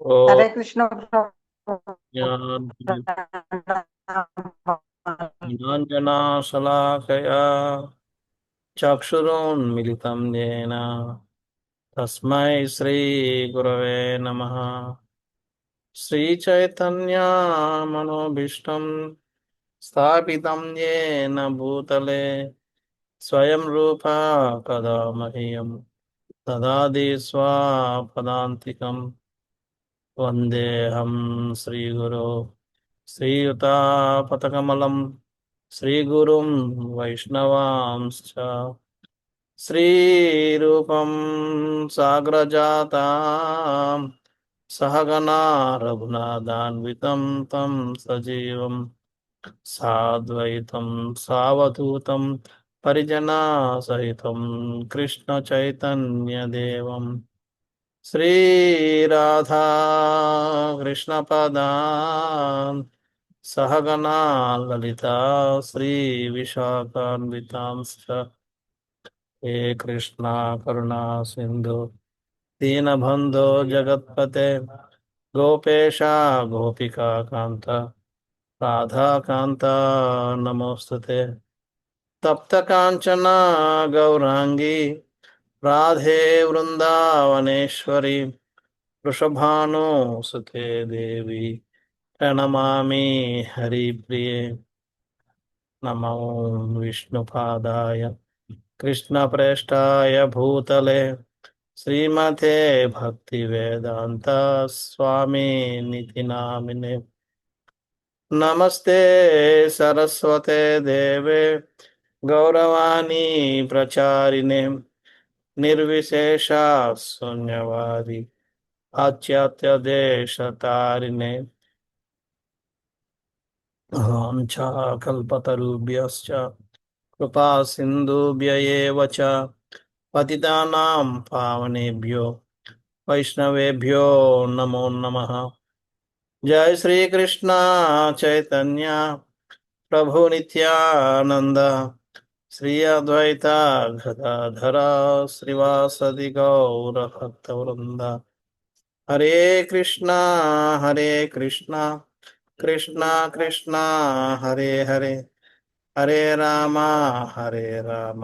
ఓ హరే కృష్ణ జ్ఞానాంజనాశలాకయా చక్షురున్మిలితం येन తస్మై శ్రీ గురవే నమః. శ్రీచైతన్య మనోభీష్టం స్థాపితం येन భూతలే స్వయం రూపా కదా మహ్యం దదాతి స్వపదాంతికం. వందేహం శ్రీగురో శ్రీయుతాపతకమలం శ్రీగురుం వైష్ణవాంశ్చ శ్రీరూపం సాగ్రజాతాం సహగణా రఘునాథాన్వితం తం సజీవం సాద్వైతం సావధూతం పరిజనా సహితం కృష్ణ చైతన్యదేవం శ్రీరాధా కృష్ణపదాన్ సహగణా లలితా శ్రీ విశాఖాన్వితాంశ్చ హే కృష్ణ కరుణా సింధు దీనబంధో జగత్పతే గోపేశ గోపికా కాంత రాధాకాంత నమోస్తుతే. తప్త కాంచన గౌరాంగి రాధే వృందావనేశ్వరి వృషభానుసుతే దేవి ప్రణమామి హరిప్రియ. నమో విష్ణుపాదాయ కృష్ణప్రేష్టాయ భూతలే శ్రీమతే భక్తివేదాంత స్వామి నితి నామినే. నమస్తే సరస్వతే దేవే గౌరవాణి ప్రచారిణే నిర్విశేష శూన్యవాది పాశ్చాత్య దేశతారిణే. వాంఛాకల్పతరుభ్యశ్చ కృపా సింధుభ్య ఏవ చ పతితానాం పావనేభ్యో వైష్ణవేభ్యో నమో నమః. జయ శ్రీకృష్ణ చైతన్య ప్రభు నిత్యానంద శ్రీ అద్వైత గదాధర శ్రీవాసది గౌరభక్తవృంద. హరే కృష్ణ హరే కృష్ణ కృష్ణ కృష్ణ హరే హరే హరే రామ హరే రామ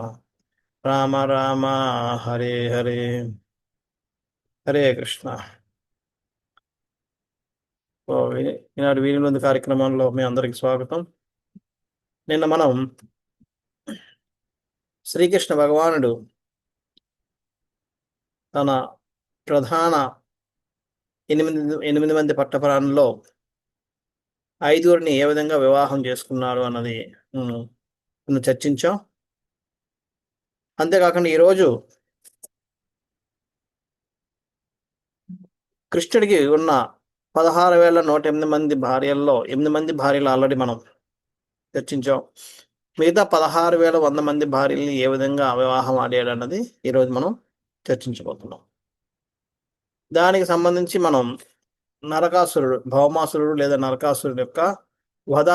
రామ రామ హరే హరే. హరే కృష్ణ. ఈనాడు వీరినందు కార్యక్రమంలో మీ అందరికి స్వాగతం. నిన్న మనం శ్రీకృష్ణ భగవానుడు తన ప్రధాన ఎనిమిది ఎనిమిది మంది పట్టపురాణంలో ఐదుగురిని ఏ విధంగా వివాహం చేసుకున్నాడు అన్నది మనం చర్చించాం. అంతేకాకుండా ఈరోజు కృష్ణుడికి ఉన్న 16,108 మంది భార్యల్లో 8 మంది భార్యలు ఆల్రెడీ మనం చర్చించాం. మిగతా 16,100 మంది భార్యల్ని ఏ విధంగా వివాహం ఆడాడు అన్నది ఈరోజు మనం చర్చించబోతున్నాం. దానికి సంబంధించి మనం నరకాసురుడు, భౌమాసురుడు లేదా నరకాసురుడు యొక్క వధ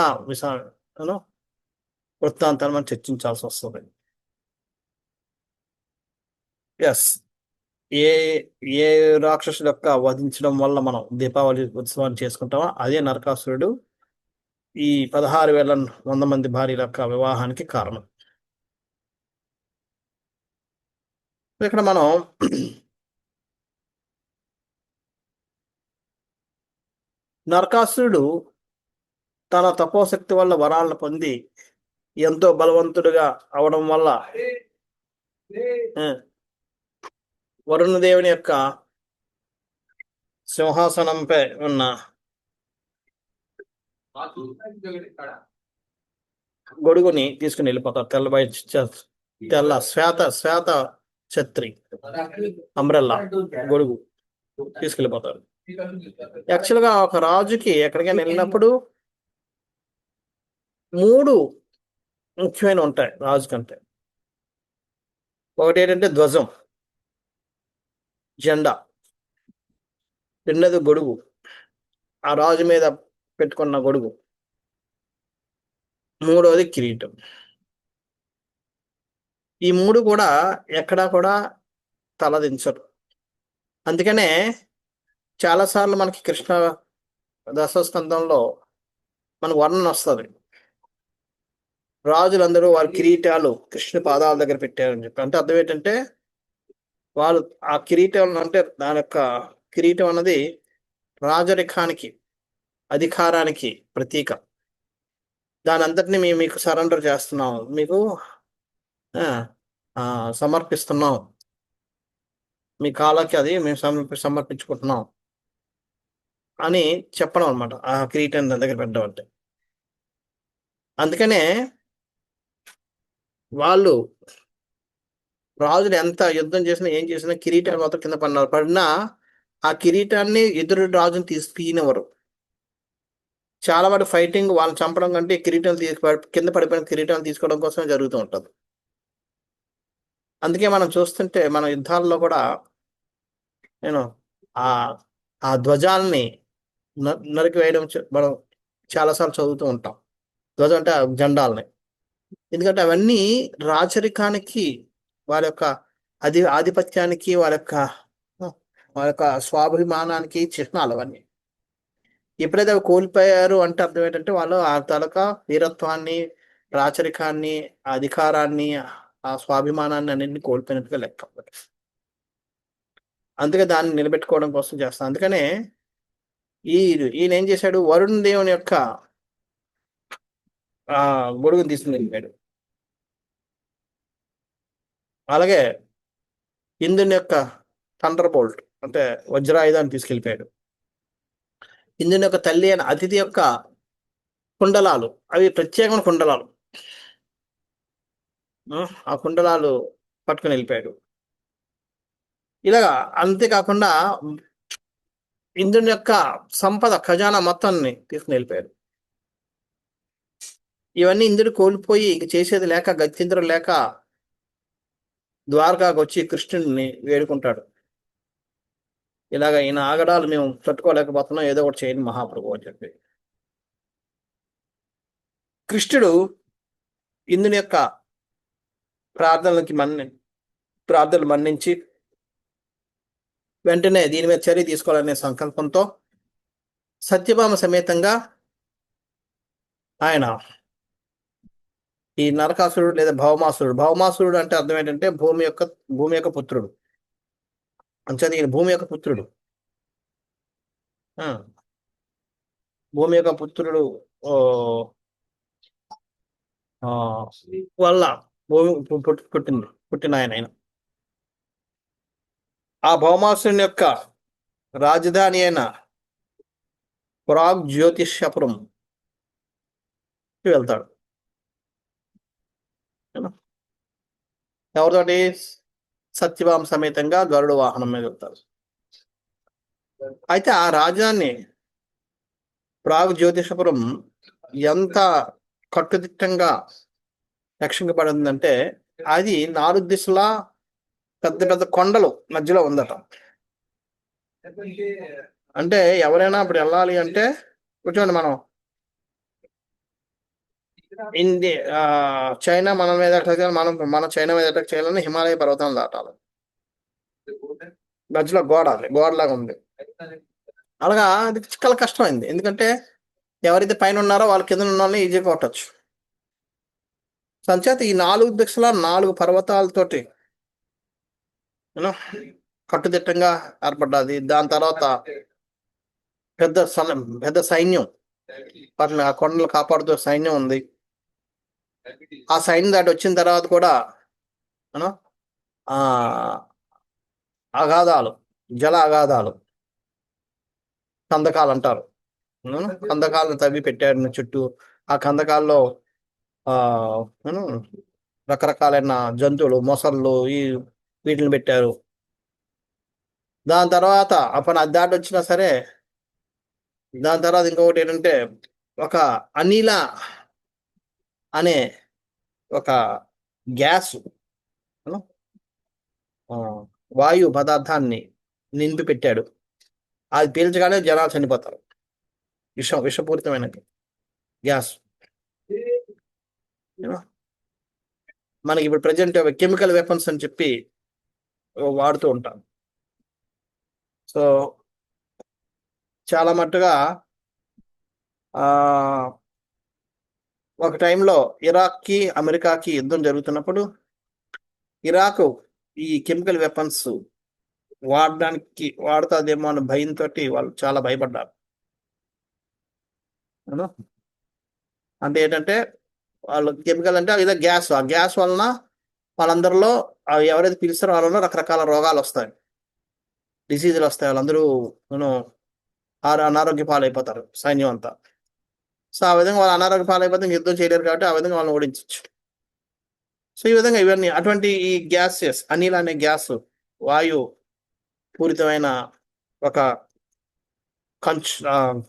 వృత్తాంతాన్ని మనం చర్చించాల్సి వస్తుంది. ఎస్, ఏ ఏ రాక్షసుడు యొక్క వధించడం వల్ల మనం దీపావళి ఉత్సవాన్ని చేసుకుంటామో అదే నరకాసురుడు ఈ 16,100 మంది భార్యల యొక్క వివాహానికి కారణం. ఇక్కడ మనం నరకాసురుడు తన తపోశక్తి వల్ల వరాలను పొంది ఎంతో బలవంతుడిగా అవడం వల్ల వరుణదేవుని యొక్క సింహాసనంపై ఉన్న గొడుగుని తీసుకుని వెళ్ళిపోతారు. తెల్ల శ్వేత ఛత్రి అంబ్రెల్లా గొడుగు తీసుకెళ్ళిపోతారు. యాక్చువల్గా ఒక రాజుకి ఎక్కడికైనా వెళ్ళినప్పుడు 3 ముఖ్యమైన ఉంటాయి రాజు కంటే. ఒకటి ఏంటంటే ధ్వజం, జెండా. రెండోది గొడుగు, ఆ రాజు మీద పెట్టుకున్న గొడుగు. మూడవది కిరీటం. ఈ 3 కూడా ఎక్కడా కూడా తలదించరు. అందుకనే చాలాసార్లు మనకి కృష్ణ దశస్కందంలో మనకు వర్ణన వస్తుంది. రాజులందరూ వారి కిరీటాలు కృష్ణుని పాదాల దగ్గర పెట్టారని చెప్పి. అంటే అర్థం ఏంటంటే వాళ్ళు ఆ కిరీటం అంటే దాని యొక్క కిరీటం అన్నది రాజరికానికి, అధికారానికి ప్రతీక. దాని అంతటిని మేము మీకు సరెండర్ చేస్తున్నాం, మీకు సమర్పిస్తున్నాం, మీ కాళ్ళకి అది మేము సమర్పించుకుంటున్నాం అని చెప్పడం అనమాట. ఆ కిరీటం దాని దగ్గర పెట్టడం అంటే. అందుకనే వాళ్ళు రాజులు ఎంత యుద్ధం చేసినా ఏం చేసినా కిరీటాన్ని మాత్రం కింద పడినా ఆ కిరీటాన్ని ఎదురు రాజుని తీయనివ్వరు. చాలా వాటి ఫైటింగ్ వాళ్ళని చంపడం కంటే కిరీటాలు కింద పడిపోయిన కిరీటాలు తీసుకోవడం కోసమే జరుగుతూ ఉంటుంది. అందుకే మనం చూస్తుంటే మన యుద్ధాల్లో కూడా నేను ఆ ఆ ధ్వజాలని నరికి వేయడం మనం చాలాసార్లు చదువుతూ ఉంటాం. ధ్వజం అంటే ఆ జెండాలని. ఎందుకంటే అవన్నీ రాచరికానికి, వారి యొక్క ఆధిపత్యానికి, వారి యొక్క స్వాభిమానానికి చిహ్నాలు అవన్నీ. ఎప్పుడైతే అవి కోల్పోయారు అంటే అర్థం ఏంటంటే వాళ్ళు ఆ తాలూకా వీరత్వాన్ని, రాచరికాన్ని, అధికారాన్ని, ఆ స్వాభిమానాన్ని అన్నింటినీ కోల్పోయినట్టుగా లెక్క. అందుకే దాన్ని నిలబెట్టుకోవడం కోసం చేస్తాం. అందుకనే ఈయన ఏం చేశాడు, వరుణ్ దేవుని యొక్క గొడుగుని తీసుకుని వెళ్ళిపోయాడు. అలాగే ఇంద్రుని యొక్క థండర్ బోల్ట్ అంటే వజ్రాయుధాన్ని తీసుకెళ్ళిపోయాడు. ఇంద్రుని యొక్క తల్లి అయిన అతిథి యొక్క కుండలాలు, అవి ప్రత్యేకమైన కుండలాలు, ఆ కుండలాలు పట్టుకుని వెళ్ళిపోయాడు. ఇలాగా అంతేకాకుండా ఇంద్రుని యొక్క సంపద ఖజానా మొత్తాన్ని తీసుకుని వెళ్ళిపోయాడు. ఇవన్నీ ఇంద్రుడు కోల్పోయి ఇంక చేసేది లేక, గత్యంతరం లేక ద్వారకాకు వచ్చి కృష్ణుడిని వేడుకుంటాడు. ఇలాగ ఈయన ఆగడాలు మేము తట్టుకోలేకపోతున్నాం, ఏదో ఒకటి చేయండి మహాప్రభు అని చెప్పి. కృష్ణుడు ఇంద్రుని యొక్క ప్రార్థనలు మన్నించి వెంటనే దీని మీద చర్య తీసుకోవాలనే సంకల్పంతో సత్యభామ సమేతంగా ఆయన ఈ నరకాసురుడు లేదా భౌమాసురుడు అంటే అర్థం ఏంటంటే భూమి యొక్క పుత్రుడు. అంచేది ఈయన భూమి యొక్క పుత్రుడు. భూమి యొక్క పుత్రుడు వల్ల భూమి పుట్టిన ఆయన. ఆ భౌమాసురుని యొక్క రాజధాని అయిన జ్యోతిష్యపురం వెళ్తాడు. ఎవరితోటి? సత్యభామ సమేతంగా గరుడు వాహనం మీద వెళ్తారు. అయితే ఆ రాజధాని జ్యోతిషపురం ఎంత కట్టుదిట్టంగా రక్షించబడిందంటే అది 4 దిశలా పెద్ద పెద్ద కొండలు మధ్యలో ఉందట. అంటే ఎవరైనా ఇప్పుడు వెళ్ళాలి అంటే కూర్చోండి, మనం చైనా మన మీద అటాక్ చేయాలి, మన చైనా మీద అటాక్ చేయాలని హిమాలయ పర్వతాలు దాటాలి. మధ్యలో గోడలాగా ఉంది. అలాగా అది చాలా కష్టమైంది. ఎందుకంటే ఎవరైతే పైన ఉన్నారో వాళ్ళ కింద ఉన్న వాళ్ళని ఈజీగా కొట్టచ్చు. సంచేత ఈ 4 దిశల 4 పర్వతాలతోటి కట్టుదిట్టంగా ఏర్పడ్డది. దాని తర్వాత పెద్ద సైన్యం, వాటిని ఆ కొండలు కాపాడుతూ సైన్యం ఉంది. ఆ సైన్యం దాటి వచ్చిన తర్వాత కూడా అగాధాలు, జల అగాధాలు, కందకాలు అంటారు. కందకాలను తవ్వి పెట్టారు చుట్టూ. ఆ కందకాల్లో రకరకాలైన జంతువులు, మొసళ్ళు, వీటిని పెట్టారు. దాని తర్వాత అప్పుడు అది దాటి వచ్చినా సరే, దాని తర్వాత ఇంకొకటి ఏంటంటే ఒక అనిల అనే ఒక గ్యాస్ వాయు పదార్థాన్ని నింపి పెట్టాడు. అది పీల్చగానే జనాలు చనిపోతారు. విషపూరితమైన గ్యాస్. మనకి ఇప్పుడు ప్రజెంట్ కెమికల్ వెపన్స్ అని చెప్పి వాడుతూ ఉంటాం. సో చాలా మట్టుగా ఒక టైంలో ఇరాక్కి అమెరికాకి యుద్ధం జరుగుతున్నప్పుడు ఇరాక్ ఈ కెమికల్ వెపన్స్ వాడుతుందేమో అన్న భయంతో వాళ్ళు చాలా భయపడ్డారు. అంటే ఏంటంటే వాళ్ళు కెమికల్ అంటే ఏదో గ్యాస్, ఆ గ్యాస్ వలన వాళ్ళందరిలో ఎవరైతే పిలుస్తారో వాళ్ళలో రకరకాల రోగాలు వస్తాయి, డిసీజులు వస్తాయి, వాళ్ళందరూ నేను అనారోగ్య పాలైపోతారు సైన్యం అంతా. సో ఆ విధంగా వాళ్ళు అనారోగ్య పాలైపోతే యుద్ధం చేయలేరు కాబట్టి ఆ విధంగా వాళ్ళని ఓడించవచ్చు. సో ఈ విధంగా ఇవన్నీ అటువంటి ఈ గ్యాసెస్ అనిల్ అనే గ్యాస్ వాయు పూరితమైన ఒక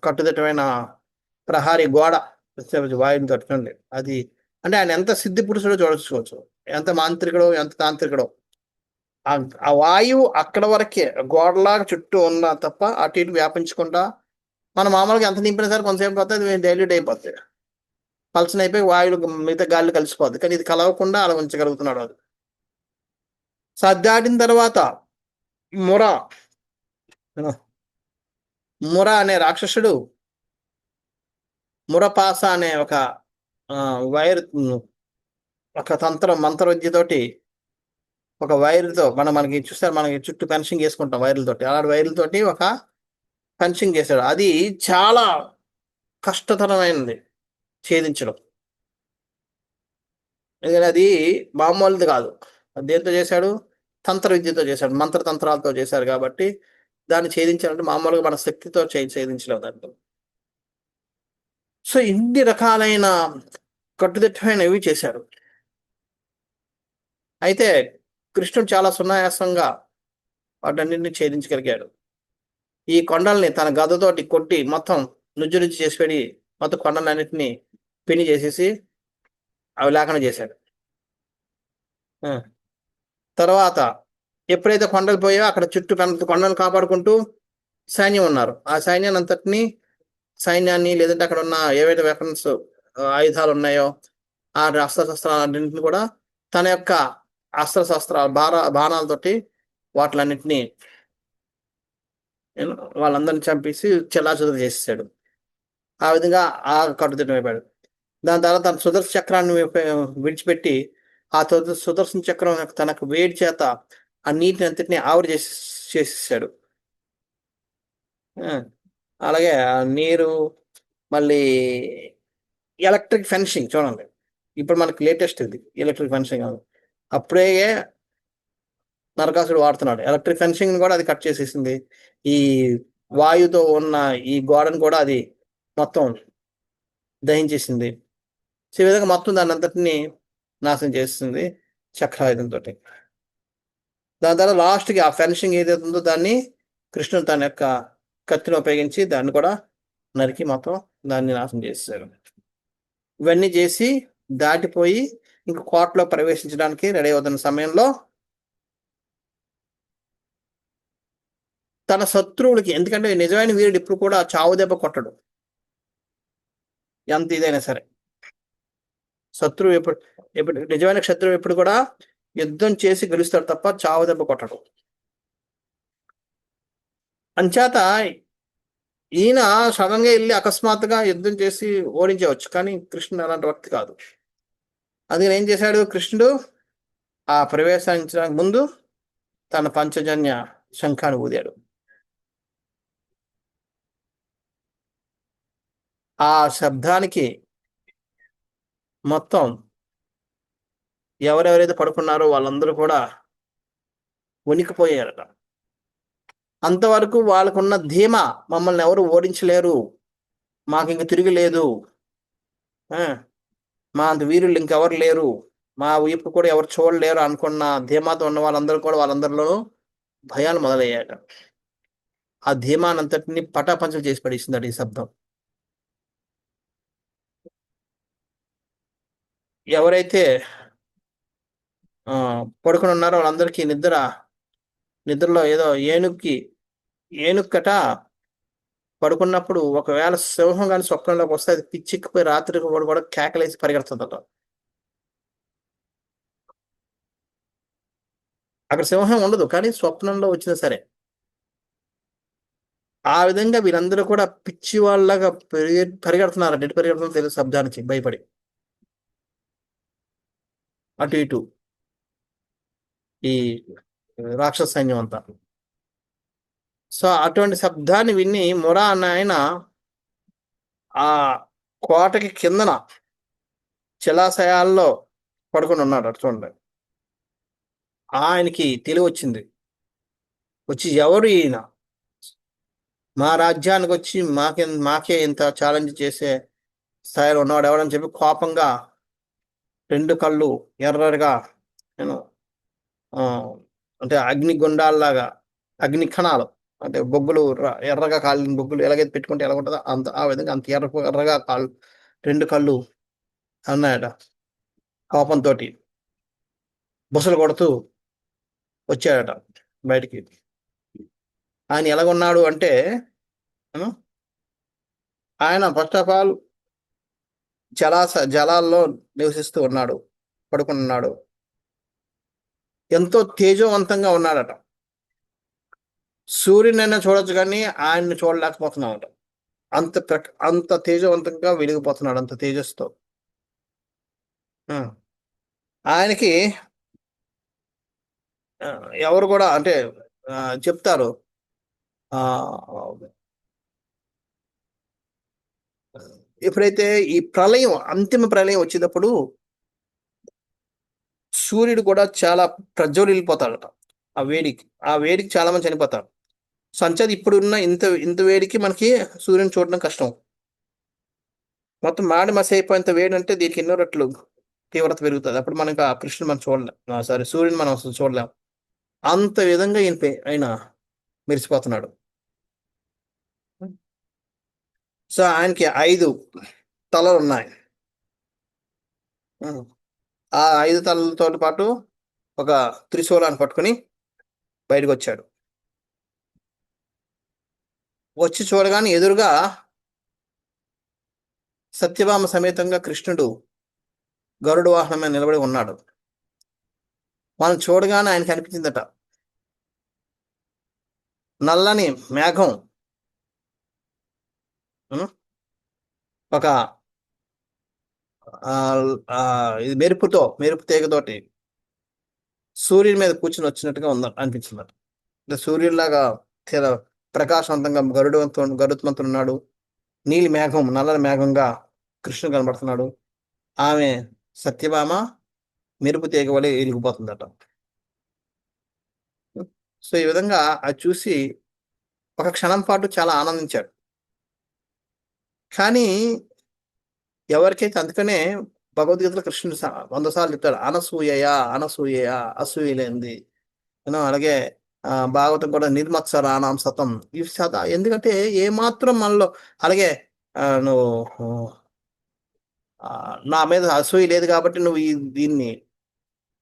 కట్టుదిట్టమైన ప్రహారీ గోడ వాయుని తట్టుకోండి. అది అంటే ఆయన ఎంత సిద్ధి పురుషుడో చూడొచ్చుకోవచ్చు, ఎంత మాంత్రికుడో ఎంత తాంత్రికుడో. ఆ వాయువు అక్కడ వరకే గోడలాగా చుట్టూ ఉన్నా తప్ప అటు ఇటు వ్యాపించకుండా మనం మామూలుగా ఎంత నింపినా సరే కొంతసేపు పోతే అది డైల్యూట్ అయిపోద్ది, పల్సన్ అయిపోయి వాయువు మిగతా గాలి కలిసిపోద్ది. కానీ ఇది కలవకుండా అలా ఉంచగలుగుతున్నాడు అది. సో అది దాటిన తర్వాత ముర ముర అనే రాక్షసుడు మురపాస అనే ఒక వైర్, ఒక మంత్ర విద్యతోటి ఒక వైర్తో మనకి చూస్తారు, మనకి చుట్టూ ఫెన్సింగ్ వేసుకుంటాం వైర్లతోటి, అలాంటి వైర్లతోటి ఒక ఫెన్సింగ్ చేశాడు. అది చాలా కష్టతరమైనది ఛేదించడం, ఎందుకంటే అది మామూలుది కాదు. దేంతో చేశాడు? తంత్ర విద్యతో చేశాడు, మంత్రతంత్రాలతో చేశారు కాబట్టి దాన్ని ఛేదించాలంటే మామూలుగా మన శక్తితో ఛేదించలేవు దాంట్లో. సో ఇన్ని రకాలైన కట్టుదిట్టమైనవి చేశాడు. అయితే కృష్ణుడు చాలా సునాయాసంగా వాటన్నింటినీ ఛేదించగలిగాడు. ఈ కొండల్ని తన గదతోటి కొట్టి మొత్తం నుజ్జు చేసి పెడి మొత్తం కొండలన్నింటినీ పిని చేసేసి అవి లేకుండా చేశాడు. తర్వాత ఎప్పుడైతే కొండలు పోయో అక్కడ చుట్టూ కొండలు కాపాడుకుంటూ సైన్యం ఉన్నారు. ఆ సైన్యాన్ని లేదంటే అక్కడ ఉన్న ఏవైతే వెపన్స్ ఆయుధాలు ఉన్నాయో ఆ అస్త్రశస్త్రాలన్నింటినీ కూడా తన యొక్క అస్త్రశస్త్రాలు బాణాలతోటి వాటిలన్నింటినీ వాళ్ళందరినీ చంపేసి చెల్లాచెదురు చేసేసాడు. ఆ విధంగా ఆ కట్టుదిట్టం అయిపోయాడు. దాని తర్వాత తన సుదర్శన చక్రాన్ని విడిచిపెట్టి ఆ సుదర్శన చక్రం తనకు వేడి చేత ఆ నీటిని అంతటినీ ఆవిరి చేసేసాడు. అలాగే నీరు, మళ్ళీ ఎలక్ట్రిక్ ఫెన్సింగ్ చూడండి, ఇప్పుడు మనకి లేటెస్ట్ ఇది ఎలక్ట్రిక్ ఫెన్సింగ్. అప్పుడే నరకాసుడు వాడుతున్నాడు ఎలక్ట్రిక్ ఫెన్సింగ్ కూడా, అది కట్ చేసేసింది. ఈ వాయుతో ఉన్న ఈ గోడను కూడా అది మొత్తం దహించేసింది. సో ఈ విధంగా మొత్తం దాన్ని అంతటిని నాశనం చేస్తుంది చక్రాయుధంతో. దాని తర్వాత లాస్ట్కి ఆ ఫెన్సింగ్ ఏదైతే ఉందో దాన్ని కృష్ణుడు తన యొక్క కత్తిని ఉపయోగించి దాన్ని కూడా నరికి మొత్తం దాన్ని నాశనం చేసేసాడు. ఇవన్నీ చేసి దాటిపోయి ఇంక కోటలో ప్రవేశించడానికి రెడీ అవుతున్న సమయంలో తన శత్రువులకి, ఎందుకంటే నిజమైన వీరుడు ఇప్పుడు కూడా చావు దెబ్బ కొట్టడు, ఎంత ఇదైనా సరే. శత్రువు ఎప్పుడు నిజమైన శత్రువు ఎప్పుడు కూడా యుద్ధం చేసి గెలుస్తాడు తప్ప చావు దెబ్బ కొట్టడు. అంచేత ఈయన సడన్ గా వెళ్ళి అకస్మాత్తుగా యుద్ధం చేసి ఓడించవచ్చు, కానీ కృష్ణుడు అలాంటి వ్యక్తి కాదు. అందుకని ఏం చేశాడు కృష్ణుడు? ఆ ప్రవేశించడానికి ముందు తన పంచజన్య శంఖాన్ని ఊదాడు. ఆ శబ్దానికి మొత్తం ఎవరెవరైతే పడుకున్నారో వాళ్ళందరూ కూడా వణికిపోయారట. అంతవరకు వాళ్ళకున్న ధీమా, మమ్మల్ని ఎవరు ఓడించలేరు, మాకు ఇంక తిరిగి లేదు, మా అంత వీరులు ఇంకెవరు లేరు, మా వైపు కూడా ఎవరు చూడలేరు అనుకున్న ధీమాతో ఉన్న వాళ్ళందరూ కూడా వాళ్ళందరిలో భయాలు మొదలయ్యాట. ఆ ధీమానంతటిని పటాపంచలు చేసి పడేసిందట ఈ శబ్దం. ఎవరైతే పడుకుని ఉన్నారో వాళ్ళందరికీ నిద్రలో ఏదో ఏనుక్కట పడుకున్నప్పుడు ఒకవేళ సింహం కానీ స్వప్నంలోకి వస్తే అది పిచ్చిక్కిపోయి రాత్రికి కూడా కేకలేసి పరిగెడుతుందట. అక్కడ సింహం ఉండదు, కానీ స్వప్నంలో వచ్చినా సరే ఆ విధంగా వీరందరూ కూడా పిచ్చి వాళ్ళగా పరిగెడుతున్నారు. ఎటు పరిగెడుతున్నారు తెలుగు శబ్దానికి భయపడి అటు ఇటు ఈ రాక్షస సైన్యం అంతా. సో అటువంటి శబ్దాన్ని విని మొరా అన్న ఆయన ఆ కోటకి కిందన జలాశయాల్లో పడుకొని ఉన్నాడు. అటు చూడండి. ఆయనకి తెలివి వచ్చింది. వచ్చి ఎవరు ఈయన, మా రాజ్యానికి వచ్చి మాకే ఇంత ఛాలెంజ్ చేసే స్థాయిలో ఉన్నవాడు ఎవడని చెప్పి కోపంగా రెండు కళ్ళు ఎర్రగా నేను అంటే అగ్ని గుండాల్లాగా అగ్ని కణాలు అంటే బొగ్గులు ఎర్రగా కాలిన బొగ్గులు ఎలాగైతే పెట్టుకుంటే ఎలా ఉంటుందో అంత ఆ విధంగా అంత ఎర్రగా కాళ్ళు రెండు కళ్ళు అన్నాయట. కోపంతో బుసలు కొడుతూ వచ్చాడట బయటికి. ఆయన ఎలాగున్నాడు అంటే ఆయన ఫస్ట్ ఆఫ్ ఆల్ జలాల్లో నివసిస్తూ ఉన్నాడు, పడుకుని ఉన్నాడు. ఎంతో తేజవంతంగా ఉన్నాడట. సూర్యునైనా చూడొచ్చు కానీ ఆయన్ని చూడలేకపోతున్నామట. అంత తేజవంతంగా వెలిగిపోతున్నాడు, అంత తేజస్తో. ఆయనకి ఎవరు కూడా అంటే చెప్తారు, ఎప్పుడైతే ఈ ప్రళయం అంతిమ ప్రళయం వచ్చేటప్పుడు సూర్యుడు కూడా చాలా ప్రజ్వలిల్లిపోతాడట. ఆ వేడికి చాలా మంది చనిపోతారు. సో అంచేది ఇప్పుడున్న ఇంత వేడికి మనకి సూర్యుని చూడడం కష్టం. మొత్తం మాడి మసి అయిపోయేంత వేడి అంటే దీనికి ఎన్నో రెట్లు తీవ్రత పెరుగుతుంది. అప్పుడు మనకి ఆ కృష్ణుని మనం చూడలేం, సారీ సూర్యుని మనం అసలు చూడలేం. అంత విధంగా ఆయన మెరిసిపోతున్నాడు. సో ఆయనకి 5 తలలు ఉన్నాయి. ఆ 5 తలలతో పాటు ఒక త్రిశూలాన్ని పట్టుకుని బయటకు వచ్చాడు. వచ్చి చూడగానే ఎదురుగా సత్యభామ సమేతంగా కృష్ణుడు గరుడ వాహనం మీద నిలబడి ఉన్నాడు. మనం చూడగానే ఆయనకి అనిపించిందట, నల్లని మేఘం ఒక ఇది మెరుపు తీగతోటి సూర్యుని మీద కూర్చుని వచ్చినట్టుగా అనిపించిందట. అంటే సూర్యుడిలాగా చాలా ప్రకాశవంతంగా గరుత్మంతుడు ఉన్నాడు. నల్లని మేఘంగా కృష్ణుడు కనబడుతున్నాడు. ఆమె సత్యభామ మెరుపు తీగ వలె వెలిగిపోతుందట. సో ఈ విధంగా అది చూసి ఒక క్షణం పాటు చాలా ఆనందించాడు. కానీ ఎవరికైతే అందుకనే భగవద్గీతలో కృష్ణుడు 100 సార్లు చెప్తాడు, అనసూయ అసూయలేంది. అలాగే భాగవతం కూడా నిర్మత్సరాణం సతం ఈ ఎందుకంటే ఏమాత్రం మనలో అలాగే నువ్వు నా మీద అసూయ లేదు కాబట్టి నువ్వు దీన్ని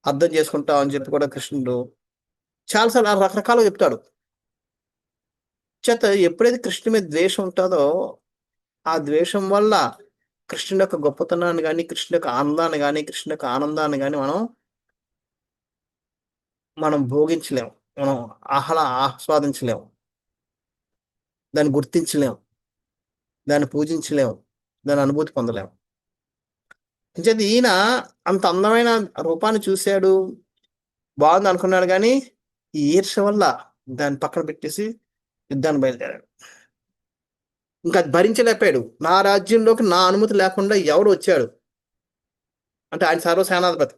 అర్థం చేసుకుంటావు అని చెప్పి కూడా కృష్ణుడు చాలాసార్లు రకరకాలుగా చెప్తాడు. చేత ఎప్పుడైతే కృష్ణుడి మీద ద్వేషం ఉంటుందో ఆ ద్వేషం వల్ల కృష్ణుడి యొక్క గొప్పతనాన్ని కానీ కృష్ణుడి యొక్క ఆనందాన్ని కానీ కృష్ణుడి యొక్క ఆనందాన్ని కానీ మనం భోగించలేము, మనం ఆస్వాదించలేము, దాన్ని గుర్తించలేము, దాన్ని పూజించలేము, దాని అనుభూతి పొందలేము. అంచేది ఈయన అంత అందమైన రూపాన్ని చూశాడు, బాగుంది అనుకున్నాడు, కానీ ఈ ఈర్ష్య వల్ల దాన్ని పక్కన పెట్టేసి యుద్ధాన్ని బయలుదేరాడు. ఇంకా భరించలేకపోయాడు. నా రాజ్యంలోకి నా అనుమతి లేకుండా ఎవడు వచ్చాడు అంటే ఆయన సర్వసేనాధిపతి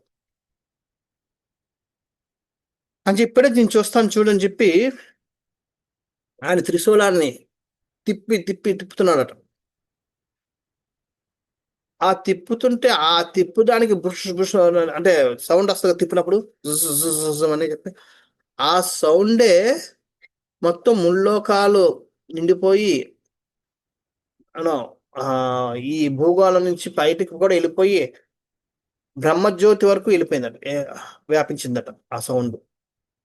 అని చెప్పాడు. నేను చూస్తాను చూడని చెప్పి ఆయన త్రిశూలాన్ని తిప్పుతున్నాడట. ఆ తిప్పుతుంటే ఆ తిప్పుదానికి బుష్ అంటే సౌండ్ వస్తుంది తిప్పినప్పుడు అని చెప్పి ఆ సౌండే మొత్తం ముల్లోకాలు నిండిపోయి ఈ భూగోళం నుంచి బయటికి కూడా వెళ్ళిపోయి బ్రహ్మజ్యోతి వరకు వెళ్ళిపోయిందట, వ్యాపించిందట ఆ సౌండ్.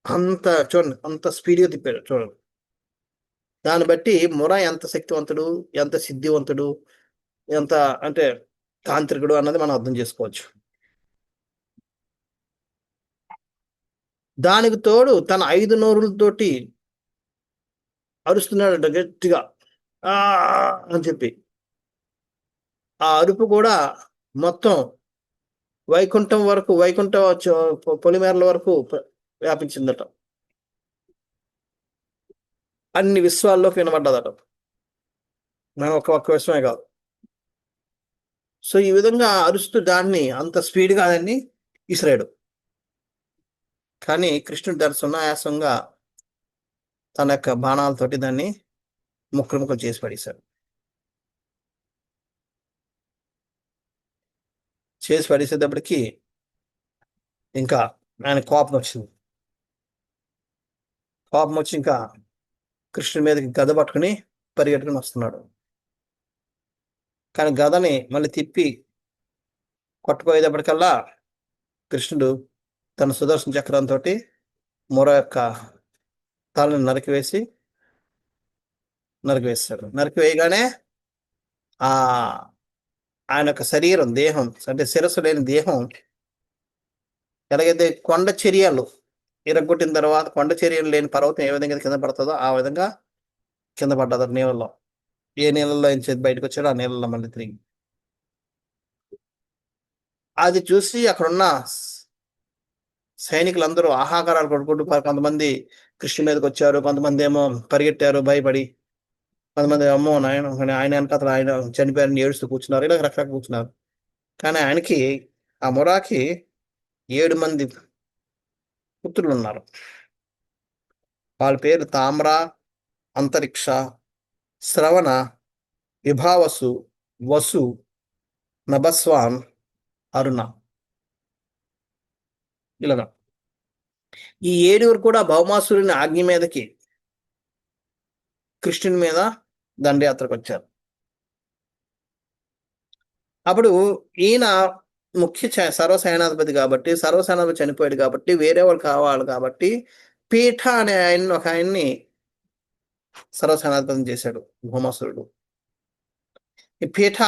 అంత చూడండి, అంత స్పీడ్గా తిప్పాడు చూడండి. దాన్ని బట్టి మొర ఎంత శక్తివంతుడు, ఎంత సిద్ధివంతుడు, ఎంత అంటే తాంత్రికుడు అన్నది మనం అర్థం చేసుకోవచ్చు. దానికి తోడు తన 5 నోరులతోటి అరుస్తున్నాడంట గట్టిగా, ఆ అని చెప్పి. ఆ అరుపు కూడా మొత్తం వైకుంఠం వరకు, పొలిమేరల వరకు వ్యాపించిందట. అన్ని విశ్వాల్లోకి వినబడ్డదట. మనం ఒక్క విషయమే కాదు. సో ఈ విధంగా అరుస్తూ దాన్ని అంత స్పీడ్గా దాన్ని విసిరాడు. కానీ కృష్ణుడు దాన్ని సునాయాసంగా తన యొక్క బాణాలతోటి దాన్ని ముక్కలు ముక్కలు చేసి పడేశాడు. చేసి పడేసేటప్పటికి ఇంకా ఆయన కోపం వచ్చింది. కోపం వచ్చి ఇంకా కృష్ణుడి మీదకి గద పట్టుకుని పరిగెట్టుకుని వస్తున్నాడు. కానీ గదని మళ్ళీ తిప్పి కొట్టుకోయేటప్పటికల్లా కృష్ణుడు తన సుదర్శన చక్రంతో మొర యొక్క తలని నరికివేస్తాడు. నరికివేయగానే ఆ ఆయన యొక్క శరీరం, దేహం, అంటే శిరస్సు లేని దేహం, ఎలాగైతే కొండ చర్యలు ఇరగొట్టిన తర్వాత కొండ చర్యలు లేని పర్వతం ఏ విధంగా కింద పడుతుందో ఆ విధంగా కింద పడ్డది నీళ్ళలో. ఏ నీళ్ళలో ఆయన చేతి బయటకు వచ్చాడో ఆ నీళ్ళలో మళ్ళీ తిరిగి. అది చూసి అక్కడున్న సైనికులందరూ ఆహాకారాలు కొట్టుకుంటూ, కొంతమంది కృష్ణ మీదకి వచ్చారు, కొంతమంది ఏమో పరిగెట్టారు భయపడి, కొంతమంది అమ్మో నాయన ఆయన వెనకాతల ఆయన చనిపోయారని ఏడుస్తూ కూర్చున్నారు, ఇలా రకరకాల కూర్చున్నారు. కానీ ఆయనకి, ఆ మొరాకి 7 మంది పుత్రులు ఉన్నారు. వాళ్ళ పేరు తామ్ర, అంతరిక్ష, శ్రవణ, విభావసు, వసు, నభస్వాన్, అరుణ. ఇలాగా ఈ 7 కూడా భౌమాసురుని ఆజ్ఞ మీదకి కృష్ణుని మీద దండయాత్రకు వచ్చారు. అప్పుడు ఈయన ముఖ్య సర్వసేనాధిపతి కాబట్టి, సర్వసేనాధిపతి చనిపోయాడు కాబట్టి వేరే వాళ్ళు కావాలి కాబట్టి పీఠ అనే ఒక ఆయన్ని సర్వసేనాధిపతి చేశాడు భౌమాసురుడు. ఈ పీఠ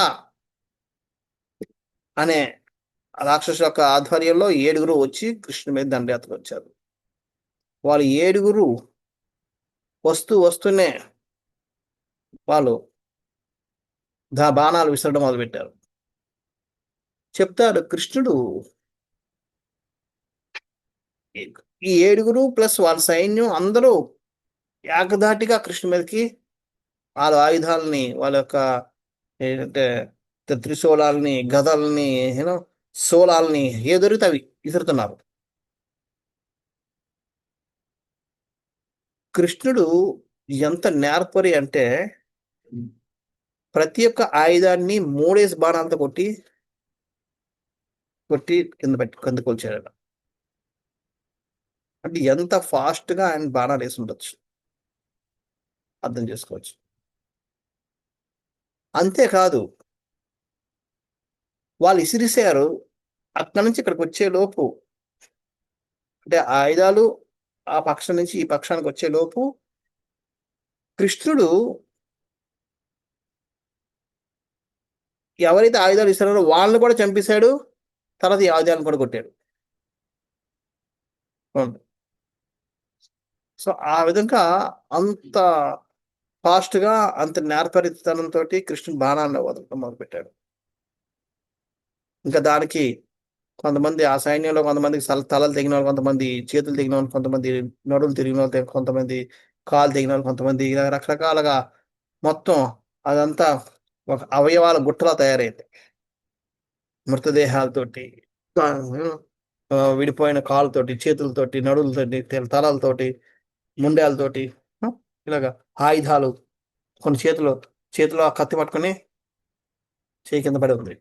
అనే రాక్షసు యొక్క ఆధ్వర్యంలో 7 వచ్చి కృష్ణుని మీద దండయాత్రకు వచ్చారు. వాళ్ళు 7 వస్తూనే వాళ్ళు బాణాలు విసరడం మొదలుపెట్టారు. చెప్తారు కృష్ణుడు ఈ 7 ప్లస్ వాళ్ళ సైన్యం అందరూ ఏకధాటిగా కృష్ణుడి మీదకి వాళ్ళ ఆయుధాలని, వాళ్ళ యొక్క ఏంటంటే త్రిశూలాలని, గదల్ని, శూలాలని ఏ దొరికితే అవి విసురుతున్నారు. కృష్ణుడు ఎంత నేర్పరి అంటే ప్రతి ఒక్క ఆయుధాన్ని 3 బాణాలతో కొట్టి కింద కొల్చాడట. అంటే ఎంత ఫాస్ట్గా ఆయన బాణాలు వేసి ఉండొచ్చు అర్థం చేసుకోవచ్చు. అంతేకాదు వాళ్ళు ఇసిరిసారు, అక్కడి నుంచి ఇక్కడికి వచ్చే లోపు, అంటే ఆయుధాలు ఆ పక్షం నుంచి ఈ పక్షానికి వచ్చే లోపు కృష్ణుడు ఎవరైతే ఆయుధాలు ఇస్తారో వాళ్ళని కూడా చంపేశాడు, తర్వాత ఈ ఆయుధాలను కూడా కొట్టాడు. సో ఆ విధంగా అంత ఫాస్ట్గా, అంత నేర్పరితనంతో కృష్ణుడు బాణాలను వదలడం మొదలుపెట్టాడు. ఇంకా దానికి కొంతమంది ఆ సైన్యంలో కొంతమందికి తలలు తెగిన వాళ్ళు, కొంతమంది చేతులు తెగిన వాళ్ళు, కొంతమంది నడులు తిరిగిన వాళ్ళు, కొంతమంది కాలు తెగిన వాళ్ళు, కొంతమంది ఇలా రకరకాలుగా మొత్తం అదంతా ఒక అవయవాల గుట్టలా తయారైంది. మృతదేహాలతోటి, విడిపోయిన కాళ్ళతోటి, చేతులతోటి, నడులతోటి, తలలతోటి, ముండాలతోటి, ఇలాగా ఆయుధాలు, కొన్ని చేతిలో కత్తి పట్టుకొని చేయి కింద పడి ఉంది,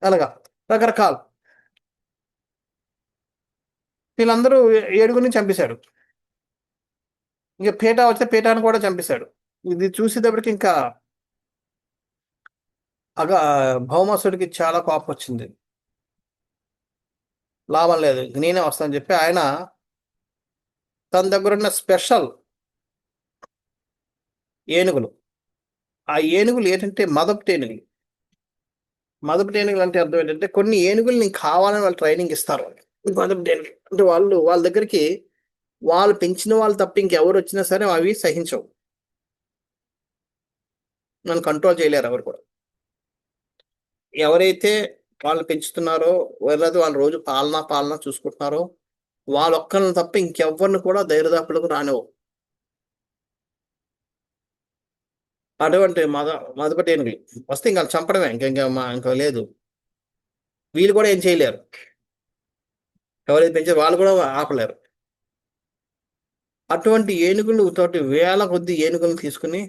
అలాగా రకరకాలు. వీళ్ళందరూ 7 చంపేశాడు. ఇంకా పీఠ వస్తే పీఠాన్ని కూడా చంపేశాడు. ఇది చూసేటప్పటికి ఇంకా భౌమాసుడికి చాలా కోపం వచ్చింది. లాభం లేదు, నేనే వస్తానని చెప్పి ఆయన తన దగ్గర ఉన్న స్పెషల్ ఏనుగులు, ఆ ఏనుగులు ఏంటంటే మదపు ఏనుగులు. మదపు ఏనుగులు అంటే అర్థం ఏంటంటే కొన్ని ఏనుగులు నీకు కావాలని వాళ్ళు ట్రైనింగ్ ఇస్తారు. మదపు ఏనుగులు అంటే వాళ్ళ దగ్గరికి వాళ్ళు పెంచిన వాళ్ళు తప్ప ఇంకెవరు వచ్చినా సరే అవి సహించవు. నన్ను కంట్రోల్ చేయలేరు ఎవరు కూడా. ఎవరైతే వాళ్ళని పెంచుతున్నారో, లేదా వాళ్ళు రోజు పాలన చూసుకుంటున్నారో, వాళ్ళొక్కళ్ళని తప్ప ఇంకెవ్వరిని కూడా దరిదాపులకు రానివ్వవు. అటువంటి మదపటి ఏనుగులు. వస్తే ఇంక ఆళ్ళని చంపడమే. ఇంక లేదు. వీళ్ళు కూడా ఏం చేయలేరు. ఎవరైతే పెంచారో వాళ్ళు కూడా ఆపలేరు. అటువంటి ఏనుగులు తోటి వేల కొద్దీ ఏనుగులను తీసుకొని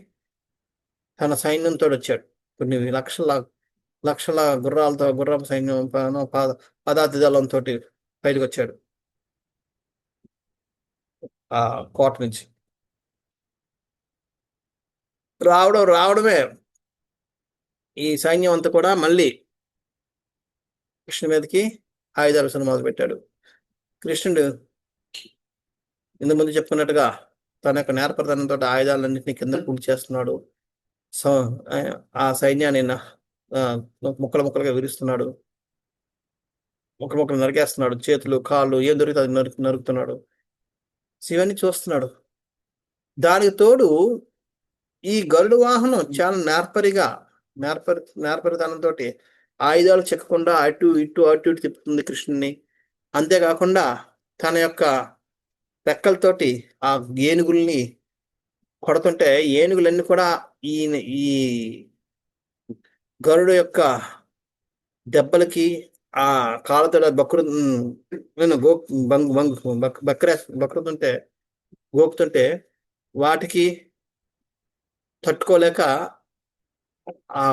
తన సైన్యంతోడొచ్చాడు. కొన్ని లక్షల గుర్రాలతో, గుర్రపు సైన్యం పదాతి దళంతోటి బయటకొచ్చాడు ఆ కోట నుంచి. రావడమే ఈ సైన్యం అంతా కూడా మళ్ళీ కృష్ణుడి మీదకి ఆయుధాలు మొదలుపెట్టాడు. కృష్ణుడు ఇంతకు ముందు చెప్పుకున్నట్టుగా తన యొక్క నేర్పరితనంతో ఆయుధాలన్నింటినీ కింద చేస్తున్నాడు. సో ఆ సైన్యాన్ని ముక్కలుగా విరుస్తున్నాడు. ముక్కలు నరికేస్తున్నాడు. చేతులు, కాళ్ళు ఏం దొరికితే అది నరుకుతున్నాడు. ఇవన్నీ చూస్తున్నాడు. దానికి తోడు ఈ గరుడు వాహనం చాలా నేర్పరితనంతో ఆయుధాలు చెక్కకుండా అటు ఇటు తిప్పుతుంది కృష్ణుని. అంతేకాకుండా తన యొక్క రెక్కలతోటి ఆ ఏనుగుల్ని కొడుతుంటే ఏనుగులన్నీ కూడా ఈ గరుడు యొక్క దెబ్బలకి ఆ కాళ్ళతో బక్రుతుంటే గోకుతుంటే వాటికి తట్టుకోలేక ఆ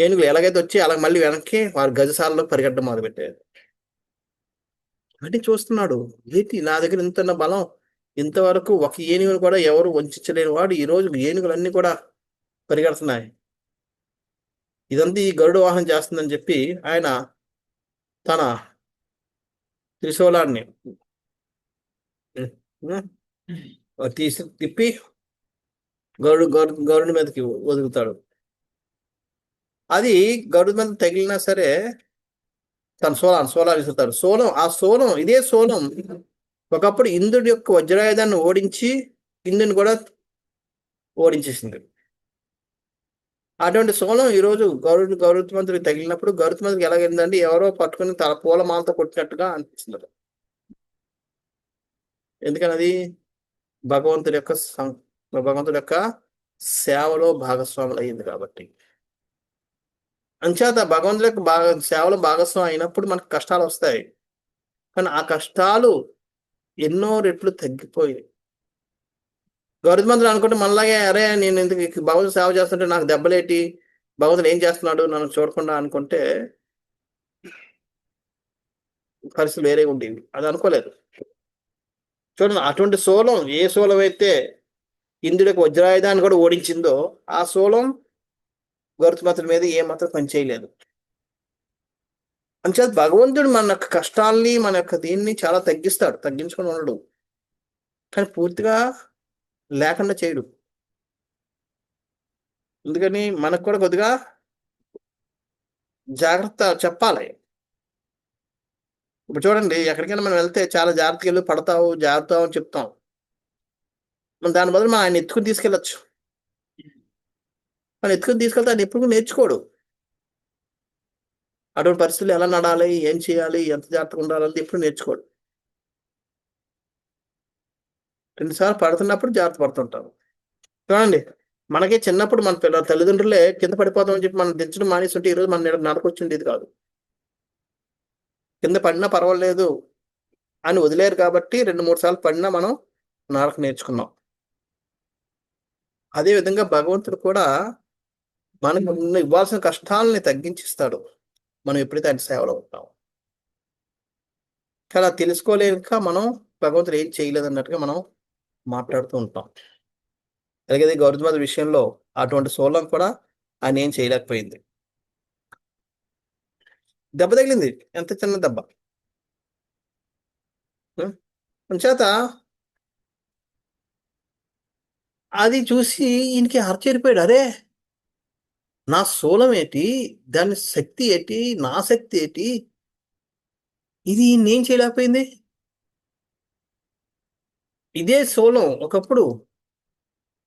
ఏనుగులు ఎలాగైతే వచ్చి అలా మళ్ళీ వెనక్కి వారి గజశాలలో పరిగెట్టడం మొదలుపెట్టారు. అంటే చూస్తున్నాడు, ఏంటి నా దగ్గర ఇంత బలం, ఇంతవరకు ఒక ఏనుగును కూడా ఎవరు వంచలేని వాడు ఈ రోజు ఏనుగులన్నీ కూడా పరిగెడుతున్నాయి. ఇదంతా ఈ గరుడు వాహనం చేస్తుందని చెప్పి ఆయన తన త్రిశూలాన్ని తిప్పి గరుడు మీదకి వదులుతాడు. అది గరుడు మీద తగిలినా సరే తన సోలాన్ని ఇస్తాడు. ఇదే సోలం ఒకప్పుడు ఇంద్రుడి యొక్క వజ్రాయుధాన్ని ఓడించి ఇంద్రుని కూడా ఓడించేసింది. అటువంటి సోలం ఈరోజు గరుత్మంతుడికి తగిలినప్పుడు గరుత్మంతుడికి ఎలాగైందంటే ఎవరో పట్టుకుని తన పూలమాలతో కొట్టినట్టుగా అనిపిస్తుంది. ఎందుకని అది భగవంతుడి యొక్క సేవలో భాగస్వాములు అయింది కాబట్టి. అంచేత భగవంతుడి యొక్క సేవలో భాగస్వామి అయినప్పుడు మనకు కష్టాలు వస్తాయి. కానీ ఆ కష్టాలు ఎన్నో రెట్లు తగ్గిపోయి గరుత్మంతుడు అనుకుంటే మనలాగే అరే నేను ఎందుకు భగవంతుడు సేవ చేస్తుంటే నాకు దెబ్బలేటి, భగవంతుడు ఏం చేస్తున్నాడు నన్ను చూడకుండా అనుకుంటే పరిస్థితులు వేరే ఉండేవి. అది అనుకోలేదు. చూడండి, అటువంటి సోలం ఏ సోలం అయితే ఇంద్రుడికి వజ్రాయుధాన్ని కూడా ఓడించిందో ఆ సోలం గరుత్మంతుడి మీద ఏమాత్రం పనిచేయలేదు. అంచేత భగవంతుడు మన యొక్క కష్టాల్ని మన యొక్క దీన్ని చాలా తగ్గించుకొని ఉండడు. కానీ పూర్తిగా లేకుండా చేయడు. ఎందుకని మనకు కూడా కొద్దిగా జాగ్రత్త చెప్పాలి. ఇప్పుడు చూడండి, ఎక్కడికైనా మనం వెళ్తే చాలా జాగ్రత్తగా వెళ్ళి పడతావు జాగ్రత్త అని చెప్తాం. మనం దాని బదులు మనం ఆయన ఎత్తుకుని తీసుకెళ్ళచ్చు. మనం ఎత్తుకుని తీసుకెళ్తే ఆయన ఎప్పుడు నేర్చుకోడు. అటువంటి పరిస్థితులు ఎలా నడాలి, ఏం చేయాలి, ఎంత జాగ్రత్తగా ఉండాలని ఎప్పుడు నేర్చుకోడు. రెండుసార్లు పడుతున్నప్పుడు జాగ్రత్త పడుతుంటారు. చూడండి, మనకి చిన్నప్పుడు మన తల్లిదండ్రులే కింద పడిపోతామని చెప్పి మనం దించడం మానేస్తుంటే ఈరోజు మన నడకొచ్చిండేది కాదు. కింద పడినా పర్వాలేదు అని వదిలేరు కాబట్టి 2-3 సార్లు పడినా మనం నడక నేర్చుకున్నాం. అదేవిధంగా భగవంతుడు కూడా మనకు ఇవ్వాల్సిన కష్టాలని తగ్గించిస్తాడు మనం ఎప్పుడైతే ఆయన సేవలో ఉంటాం. కానీ తెలుసుకోలేక మనం భగవంతుడు ఏం చేయలేదు అన్నట్టుగా మనం మాట్లాడుతూ ఉంటాం. అలాగే గౌతమ విషయంలో అటువంటి సోలం కూడా ఆయన ఏం చేయలేకపోయింది. దెబ్బ తగిలింది, ఎంత చిన్న దెబ్బ. చేత అది చూసి ఈయనకి ఆశ్చర్యపోయాడు. అరే నా సోలం ఏంటి, దాని శక్తి ఏంటి, నా శక్తి ఏంటి, ఇది నేను చేయలేకపోయింది. ఇదే సోలం ఒకప్పుడు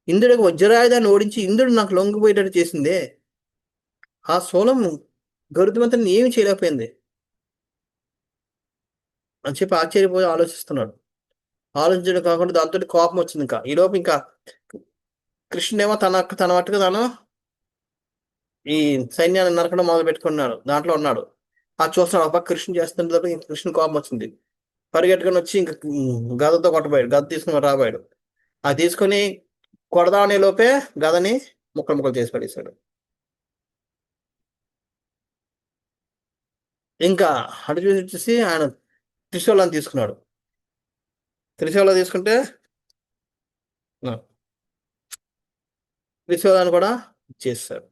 ఇంద్రుడికి వజ్రాయుధాన్ని ఓడించి ఇంద్రుడు నాకు లొంగిపోయేటట్టు చేసిందే, ఆ శూలం గరుత్మంతుని ఏమి చేయలేకపోయింది అని చెప్పి ఆశ్చర్యపోయి ఆలోచిస్తున్నాడు. ఆలోచించడం కాకుండా దాంతో కోపం వచ్చింది. ఇంకా ఈలోపు ఇంకా కృష్ణుడేమో తన మట్టుకు తాను ఈ సైన్యాన్ని నరకడం మొదలు పెట్టుకున్నాడు, దాంట్లో ఉన్నాడు. ఆ చూస్తున్నాడు, ఒక పక్క కృష్ణ చేస్తుంటే కృష్ణ కోపం వచ్చింది. పరిగెట్టుకొని వచ్చి ఇంకా గదతో కొట్టబోయాడు, గద తీసుకుని రాబోయాడు. అది తీసుకొని కొడదామనే లోపే గదని ముక్కలు ముక్కలు చేసి పడేశాడు. ఇంకా అటు చూసి వచ్చేసి ఆయన త్రిశూలాన్ని తీసుకున్నాడు. త్రిశూలం తీసుకుంటే త్రిశూలాన్ని కూడా చేశారు.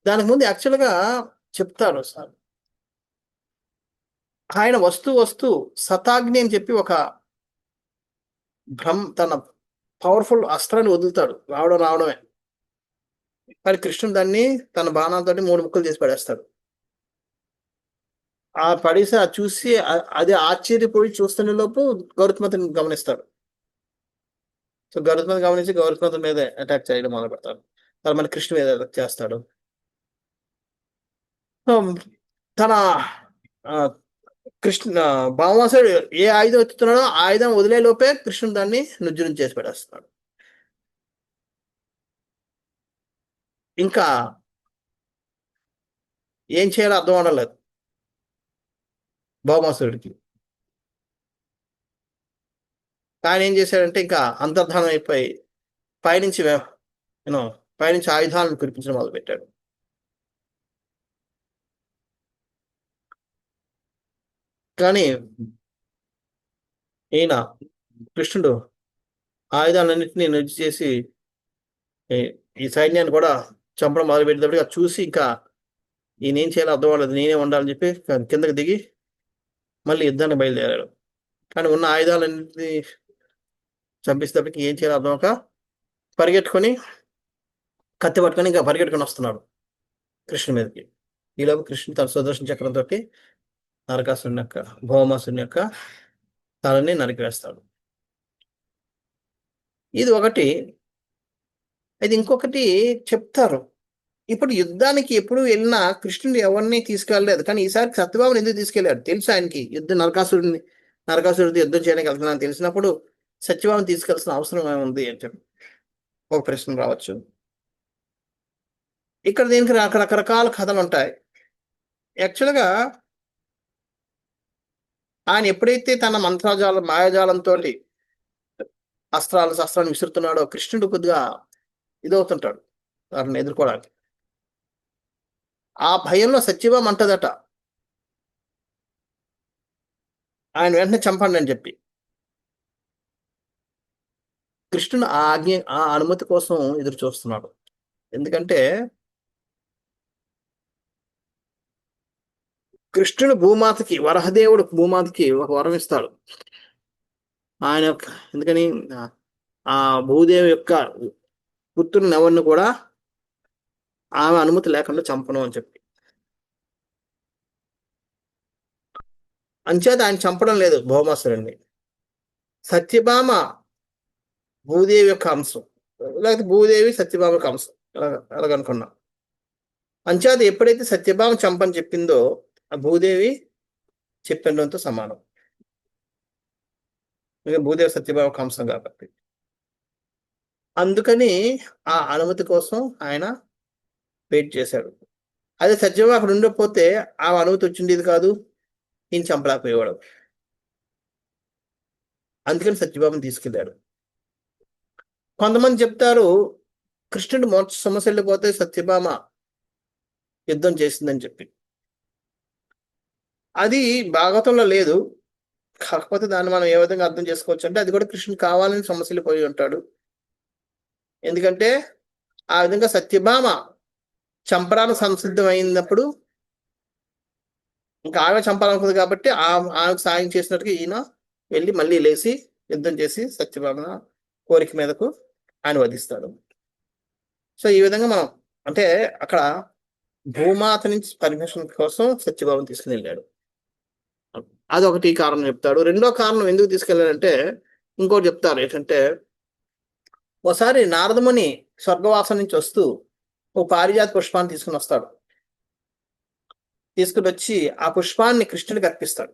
దానికి ముందు యాక్చువల్గా చెప్తారు సార్, ఆయన వస్తూ శతాగ్ని అని చెప్పి ఒక తన పవర్ఫుల్ అస్త్రాన్ని వదులుతాడు, రావడమే. కానీ కృష్ణుడు దాన్ని తన బాణాలతో 3 ముక్కలు చేసి పడేస్తాడు. ఆ పడేసి అది చూసి అది ఆశ్చర్యపోయి చూస్తున్న లోపు గౌతమతిని గమనిస్తాడు. సో గౌతమతి గమనించి గౌతమతి మీద అటాక్ చేయడం మొదలు పెడతాడు. తర్వాత మన కృష్ణ మీద అటాక్ చేస్తాడు. తన కృష్ణ భామాసుడు ఏ ఆయుధం ఎత్తుతున్నాడో ఆ ఆయుధం వదిలే లోపే కృష్ణుడు దాన్ని నుజ్జునం చేసి పడేస్తున్నాడు. ఇంకా ఏం చేయాలో అర్థం అవడం భామాసురుడికి. ఆయన ఏం చేశాడంటే ఇంకా అంతర్ధానం అయిపోయి పైనుంచి పైనుంచి ఆయుధాలను కురిపించడం మొదలుపెట్టాడు. కానీ ఈయన కృష్ణుడు ఆయుధాలన్నింటినీ నృత్యం చేసి ఈ సైన్యాన్ని కూడా చంపడం మొదలుపెట్టేటప్పటికి అది చూసి ఇంకా ఈయన ఏం చేయాలో అర్థం అవ్వలేదు, నేనే ఉండాలని చెప్పి కిందకి దిగి మళ్ళీ యుద్ధాన్ని బయలుదేరాడు. కానీ ఉన్న ఆయుధాలన్నింటినీ చంపేసేటప్పటికి ఏం చేయాలో అర్థం ఒక పరిగెట్టుకొని కత్తి పట్టుకొని ఇంకా పరిగెట్టుకొని వస్తున్నాడు కృష్ణుడి మీదకి. ఈలోపు కృష్ణుడు తన సుదర్శన చక్రంతో నరకాసుని యొక్క భౌమాసుని యొక్క తలని నరికివేస్తాడు. ఇది ఒకటి. ఇది ఇంకొకటి చెప్తారు, ఇప్పుడు యుద్ధానికి ఎప్పుడు వెళ్ళినా కృష్ణుడు ఎవరిని తీసుకెళ్ళలేదు, కానీ ఈసారి సత్యభామను ఎందుకు తీసుకెళ్ళాడు తెలుసు ఆయనకి. నరకాసురుడితో యుద్ధం చేయడానికి వెళ్తున్నాను తెలిసినప్పుడు సత్యభామను తీసుకెళ్లాల్సిన అవసరం ఏముంది అని చెప్పి ఒక ప్రశ్న రావచ్చు. ఇక్కడ దీనికి రకరకాల కథలు ఉంటాయి. యాక్చువల్గా ఆయన ఎప్పుడైతే తన మాయాజాలంతో శస్త్రాలను విసురుతున్నాడో కృష్ణుడు కొద్దిగా ఇదవుతుంటాడు వాటిని ఎదుర్కోవడానికి. ఆ భయంలో సత్యభామ అంటదట ఆయన వెంటనే చంపండి అని చెప్పి. కృష్ణుడు ఆ అనుమతి కోసం ఎదురు చూస్తున్నాడు. ఎందుకంటే కృష్ణుడు వరహదేవుడు భూమాతకి ఒక వరం ఇస్తాడు. ఆయన ఎందుకని ఆ భూదేవి యొక్క పుత్రుని ఎవరిని కూడా ఆమె అనుమతి లేకుండా చంపను అని చెప్పి. అంచేత ఆయన చంపడం లేదు భౌమాసురుణ్ణి. సత్యభామ భూదేవి యొక్క అంశం, లేకపోతే భూదేవి సత్యభామ యొక్క అంశం అలాగనుకున్నాం. అంచేత ఎప్పుడైతే సత్యభామ చంపని చెప్పిందో ఆ భూదేవి చెప్పడంతో సమానం. భూదేవి సత్యభామ అంశం కాబట్టి అందుకని ఆ అనుమతి కోసం ఆయన వెయిట్ చేశాడు. అదే సత్యభామ అక్కడ ఉండకపోతే ఆ అనుమతి వచ్చిండేది కాదు, ఈయన చంపలేకపోయేవాడు. అందుకని సత్యభామని తీసుకెళ్ళాడు. కొంతమంది చెప్తారు కృష్ణుడు సమస్య వెళ్ళిపోతే సత్యభామ యుద్ధం చేసిందని చెప్పి. అది భాగవతంలో లేదు, కాకపోతే దాన్ని మనం ఏ విధంగా అర్థం చేసుకోవచ్చు అంటే అది కూడా కృష్ణుడు కావాలని సమస్యలు పోయి ఉంటాడు. ఎందుకంటే ఆ విధంగా సత్యభామ చంపడానికి సంసిద్ధం అయినప్పుడు ఇంకా ఆమె చంపాలనుకుంది కాబట్టి ఆమెకు సాయం చేసినట్టుగా ఈయన వెళ్ళి మళ్ళీ లేచి యుద్ధం చేసి సత్యభామ కోరిక మీదకు ఆయన వధిస్తాడు. సో ఈ విధంగా మనం అంటే అక్కడ భూమాత నుంచి పర్మిషన్ కోసం సత్యభామను తీసుకుని వెళ్ళాడు. అదొకటి కారణం చెప్తాడు. రెండో కారణం ఎందుకు తీసుకెళ్ళాడంటే ఇంకోటి చెప్తారు ఏంటంటే ఓసారి నారదముని స్వర్గవాసం నుంచి వస్తూ ఓ పారిజాత పుష్పాన్ని తీసుకుని వస్తాడు. తీసుకుని వచ్చి ఆ పుష్పాన్ని కృష్ణుడికి అర్పిస్తాడు.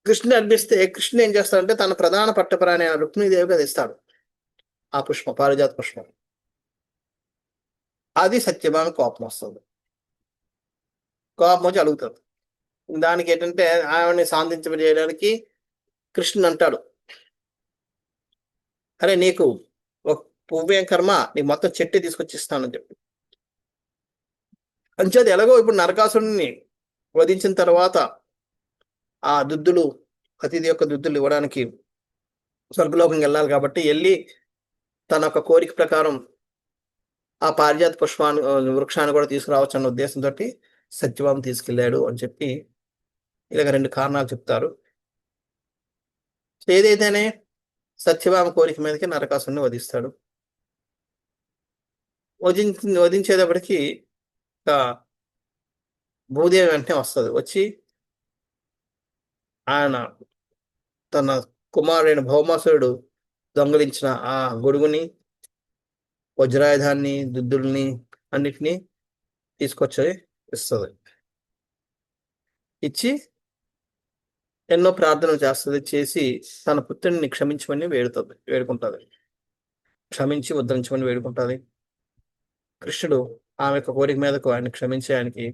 కృష్ణుడు అర్పిస్తే కృష్ణుడు ఏం చేస్తాడంటే తన ప్రధాన పట్టపురాణి అయిన రుక్మిణీదేవికి అది ఇస్తాడు. ఆ పుష్పం, పారిజాత పుష్పం. అది సత్యభామ కోపం వస్తుంది. కోపం వచ్చి అడుగుతుంది. దానికి ఏంటంటే ఆవిడని శాంతించజేయడానికి కృష్ణుడు అంటాడు, అరే నీకు ఒక పువ్వేం కర్మ, నీకు మొత్తం చెట్టు తీసుకొచ్చి ఇస్తానని చెప్పి. అంచేది ఎలాగో ఇప్పుడు నరకాసురుడిని వధించిన తర్వాత ఆ దుద్దులు, అతిథి యొక్క దుద్దులు ఇవ్వడానికి స్వర్గలోకం వెళ్ళాలి కాబట్టి వెళ్ళి తన యొక్క కోరిక ప్రకారం ఆ పారిజాత పుష్పాన్ని వృక్షాన్ని కూడా తీసుకురావచ్చు అన్న ఉద్దేశంతో సత్యభామ తీసుకెళ్ళాడు అని చెప్పి ఇలాగ 2 కారణాలు చెప్తారు. ఏదైతేనే సత్యభామ కోరిక మీదకి నరకాసురుడిని వధిస్తాడు. వధించేటప్పటికి భూదేవి వెంటనే వస్తుంది. వచ్చి ఆయన తన కుమారుడైన భౌమాసురుడు దొంగలించిన ఆ గొడుగుని, వజ్రాయుధాన్ని, దుద్దుల్ని అన్నిటినీ తీసుకొచ్చి ఇస్తుంది. ఇచ్చి ఎన్నో ప్రార్థనలు చేస్తుంది. చేసి తన పుత్రుడిని క్షమించమని వేడుకుంటుంది. క్షమించి ఉద్ధరించమని వేడుకుంటుంది. కృష్ణుడు ఆమె యొక్క కోరిక మీదకు ఆయన క్షమించి ఆయనకి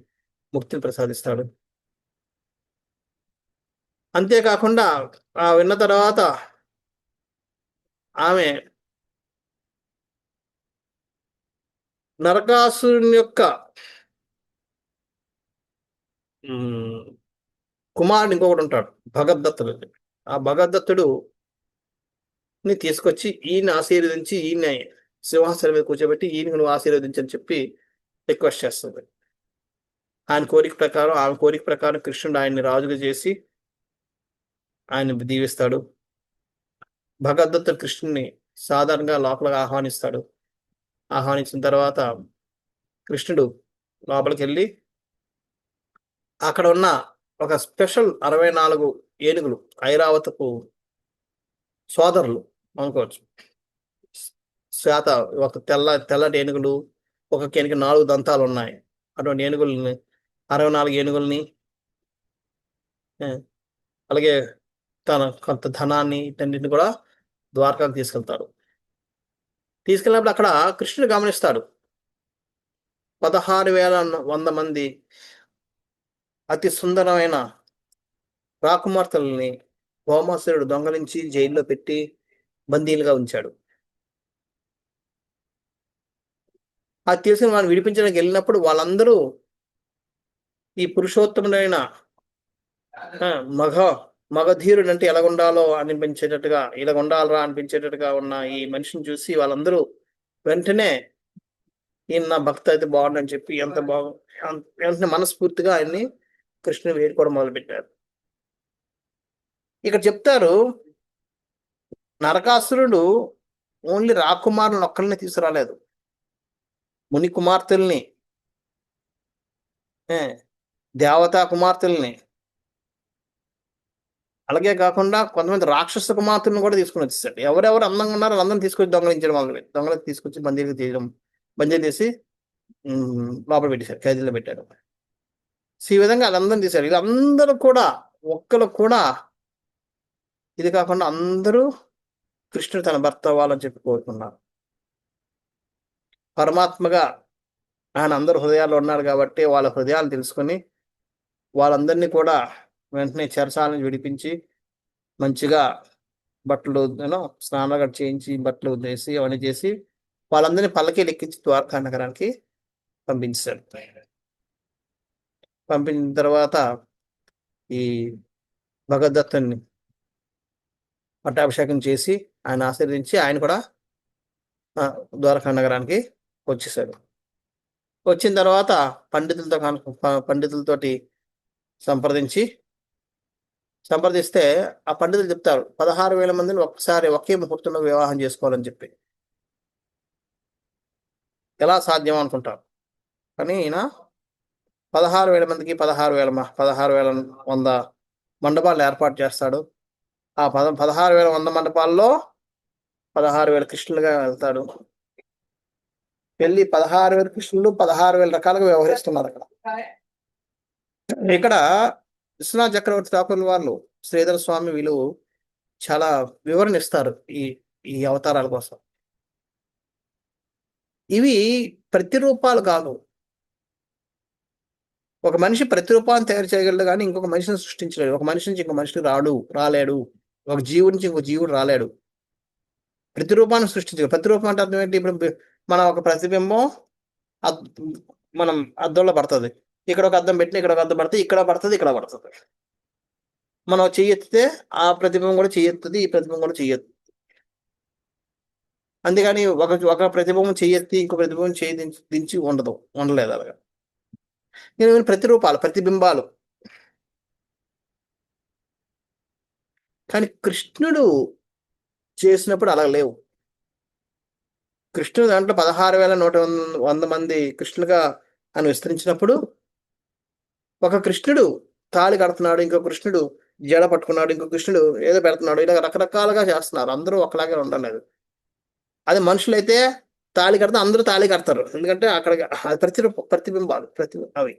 ముక్తిని ప్రసాదిస్తాడు. అంతేకాకుండా విన్న తర్వాత ఆమె నరకాసురుని యొక్క కుమారుడు ఇంకొకటి ఉంటాడు, భగదత్తుడు. ఆ భగదత్తుడు ని తీసుకొచ్చి ఈయన ఆశీర్వదించి ఈయన సింహాసనం మీద కూర్చోబెట్టి ఈయనకు నువ్వు ఆశీర్వదించని చెప్పి రిక్వెస్ట్ చేస్తుంది. ఆమె కోరిక ప్రకారం కృష్ణుడు ఆయన్ని రాజుగా చేసి ఆయన దీవిస్తాడు. భగదత్తుడు కృష్ణుని సాధారణంగా లోపలికి ఆహ్వానిస్తాడు. ఆహ్వానించిన తర్వాత కృష్ణుడు లోపలికి వెళ్ళి అక్కడ ఉన్న ఒక స్పెషల్ 64 ఏనుగులు, ఐరావతపు సోదరులు అనుకోవచ్చు. ఒక తెల్లటి ఏనుగులు, ఒక కేనికి 4 దంతాలు ఉన్నాయి. అటువంటి ఏనుగుల్ని, 64 ఏనుగుల్ని, అలాగే తన కొంత ధనాన్ని ఇటన్నిటిని కూడా ద్వారకాకు తీసుకెళ్తాడు. తీసుకెళ్ళినప్పుడు అక్కడ కృష్ణుడు గమనిస్తాడు 16,100 మంది అతి సుందరమైన రాకుమార్తెల్ని భౌమాసురుడు దొంగలించి జైల్లో పెట్టి బందీలుగా ఉంచాడు. అది తెలిసిన వాడిని విడిపించడానికి వెళ్ళినప్పుడు వాళ్ళందరూ ఈ పురుషోత్తముడైన మగధీరుడు అంటే ఎలాగుండాలో అనిపించేటట్టుగా, ఇలాగుండాలరా అనిపించేటట్టుగా ఉన్న ఈ మనిషిని చూసి వాళ్ళందరూ వెంటనే ఈయన నా భక్తి అయితే బాగుండని చెప్పి వెంటనే మనస్ఫూర్తిగా ఆయన్ని కృష్ణుని వేడుకోవడం మొదలుపెట్టారు. ఇక్కడ చెప్తారు, నరకాసురుడు ఓన్లీ రాకుమారులను ఒక్కరిని తీసుకురాలేదు, ముని కుమార్తెల్ని, దేవతా కుమార్తెల్ని, అలాగే కాకుండా కొంతమంది రాక్షస కుమార్తెలను కూడా తీసుకుని వచ్చేసాడు. ఎవరెవరు అందంగా ఉన్నారో అందరిని తీసుకొచ్చి దొంగలించడం మొదలుపెట్టి, దొంగలకు తీసుకొచ్చి బందీలు తీసి లోపల పెట్టేశారు, ఖైదీలో పెట్టారు. ఈ విధంగా వాళ్ళందరినీ తీశారు. వీళ్ళందరూ కూడా ఒక్కరు కూడా ఇది కాకుండా అందరూ కృష్ణుడు తన భర్త అవ్వాలని చెప్పి కోరుకున్నారు. పరమాత్మగా ఆయన అందరు హృదయాల్లో ఉన్నాడు కాబట్టి వాళ్ళ హృదయాలు తెలుసుకొని వాళ్ళందరినీ కూడా వెంటనే చెరసాలను విడిపించి మంచిగా బట్టలు స్నానాలు చేయించి బట్టలు వేసి అవన్నీ చేసి వాళ్ళందరినీ పల్లకి లెక్కించి ద్వారకా నగరానికి పంపించారు. పంపించిన తర్వాత ఈ భగదత్తుని పట్టాభిషేకం చేసి ఆయన ఆశీర్వదించి ఆయన కూడా ద్వారకా నగరానికి వచ్చేసాడు. వచ్చిన తర్వాత పండితులతోటి సంప్రదిస్తే ఆ పండితులు చెప్తారు 16,000 మందిని ఒక్కసారి ఒకే ముహూర్తంలో వివాహం చేసుకోవాలని చెప్పి. ఎలా సాధ్యం అనుకుంటారు, కానీ ఈయన 16,000 మందికి 16,100 మండపాలు ఏర్పాటు చేస్తాడు. ఆ 16,100 మండపాల్లో 16,000 కృష్ణులుగా వెళ్తాడు. వెళ్ళి 16,000 కృష్ణులు 16,000 రకాలుగా వ్యవహరిస్తున్నారు అక్కడ. ఇక్కడ విశ్వనాథ్ చక్రవర్తి ఠాకూర్ వాళ్ళు, శ్రీధర స్వామి వీళ్ళు చాలా వివరణ ఇస్తారు ఈ ఈ అవతారాల కోసం. ఇవి ప్రతిరూపాలు కాదు. ఒక మనిషి ప్రతిరూపాన్ని తయారు చేయగలడు గానీ, ఇంకొక మనిషిని సృష్టించలేడు. ఒక మనిషి నుంచి ఇంకో మనిషి రాలేడు. ఒక జీవుడి నుంచి ఇంకో జీవుడు రాలేడు. ప్రతిరూపాన్ని సృష్టించగలడు. ప్రతిరూపం అంటే అర్థం ఏంటి? ఇప్పుడు మన ఒక ప్రతిబింబం అద్ మనం అద్దంలో పడతది. ఇక్కడ ఒక అద్దం పెట్టిన ఇక్కడ ఒక అద్దం పడితే ఇక్కడ పడతది, ఇక్కడ పడతది. మనం చెయ్యెత్తితే ఆ ప్రతిబింబం కూడా చెయ్యెత్తుతది. ఈ ప్రతిబింబం కూడా చెయ్యెత్తుతది. అంతేగాని ఒక ప్రతిబింబం చెయ్యెత్తి ఇంకో ప్రతిబింబం చెయ్యి దించి ఉండలేదు అలాగా. ఇవన్నీ ప్రతిరూపాలు, ప్రతిబింబాలు. కానీ కృష్ణుడు చేసినప్పుడు అలా లేవు. కృష్ణుడు దాంట్లో 16,100 మంది కృష్ణులుగా ఆయన విస్తరించినప్పుడు, ఒక కృష్ణుడు తాళి కడుతున్నాడు, ఇంకో కృష్ణుడు జడ పట్టుకున్నాడు, ఇంకో కృష్ణుడు ఏదో పెడుతున్నాడు. ఇలా రకరకాలుగా చేస్తున్నారు. అందరూ ఒకలాగే ఉండలేదు. అది మనుషులైతే తాళి కడితే అందరూ తాళి కడతారు. ఎందుకంటే అక్కడ ప్రతిబింబాలు అవి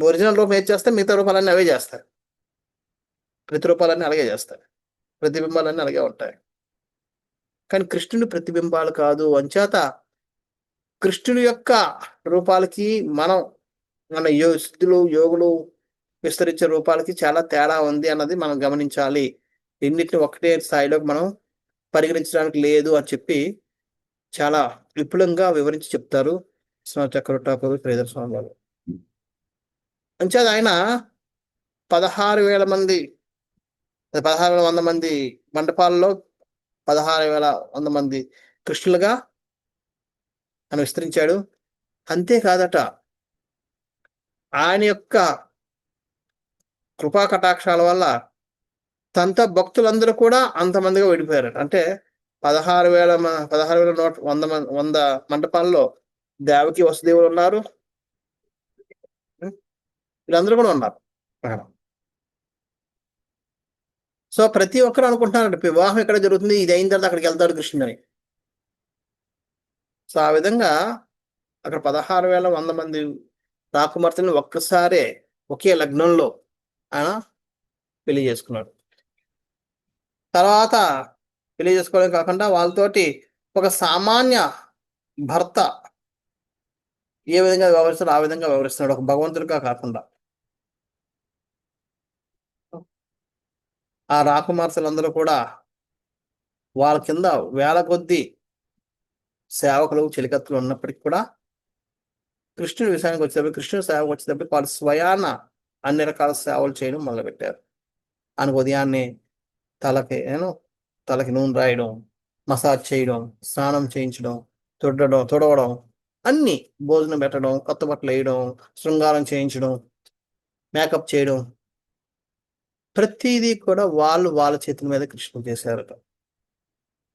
ఒరిజినల్ రూపం ఏది చేస్తే మిగతా రూపాలన్నీ అవే చేస్తారు. ప్రతిరూపాలన్నీ అలాగే చేస్తారు. ప్రతిబింబాలన్నీ అలాగే ఉంటాయి. కానీ కృష్ణుడి ప్రతిబింబాలు కాదు. అంచేత కృష్ణుడి యొక్క రూపాలకి మన సిద్ధులు, యోగులు విస్తరించే రూపాలకి చాలా తేడా ఉంది అన్నది మనం గమనించాలి. రెండింటిని ఒకటే స్థాయిలోకి మనం పరిగణించడానికి లేదు అని చెప్పి చాలా విపులంగా వివరించి చెప్తారు విశ్వనాథ్ చక్రవర్తి ఠాకూర్, శ్రీధర స్వామి వారు. అంచేత ఆయన 16,100 మంది మండపాల్లో 16,100 మంది కృష్ణులుగా ఆయన విస్తరించాడు. అంతేకాదట, ఆయన యొక్క కృపా కటాక్షాల వల్ల తనతో భక్తులందరూ కూడా అంతమందిగా విడిపోయారట. అంటే 16,100 మండపాల్లో దేవకి వసుదేవులు ఉన్నారు. వీళ్ళందరూ కూడా ఉన్నారు అక్కడ. సో ప్రతి ఒక్కరు అనుకుంటున్నారంట వివాహం ఎక్కడ జరుగుతుంది, ఇది అయిన తర్వాత అక్కడికి వెళ్తాడు కృష్ణుడు అని. సో ఆ విధంగా అక్కడ 16,100 మంది రాకుమార్తెని ఒక్కసారే ఒకే లగ్నంలో ఆయన పెళ్లి చేసుకున్నాడు. తర్వాత పెళ్లి చేసుకోవడం కాకుండా వాళ్ళతోటి ఒక సామాన్య భర్త ఏ విధంగా వ్యవహరిస్తాడో ఆ విధంగా వ్యవహరిస్తున్నాడు, ఒక భగవంతుడిగా కాకుండా. ఆ రాకుమార్తెలందరూ కూడా వాళ్ళ కింద వేల కొద్దీ సేవకులు, చెలికత్తులు ఉన్నప్పటికీ కూడా కృష్ణుడి విషయానికి వచ్చేటప్పుడు, కృష్ణుడి సేవకు వచ్చేటప్పుడు వాళ్ళు స్వయాన అన్ని రకాల సేవలు చేయడం మొదలుపెట్టారు. ఆయనకు ఉదయాన్నే తలకి నూనె రాయడం, మసాజ్ చేయడం, స్నానం చేయించడం, తుడవడం, అన్ని భోజనం పెట్టడం, కొత్త బట్టలు వేయడం, శృంగారం చేయించడం, మేకప్ చేయడం, ప్రతిదీ కూడా వాళ్ళ చేతుల మీద కృష్ణుడు చేశారట.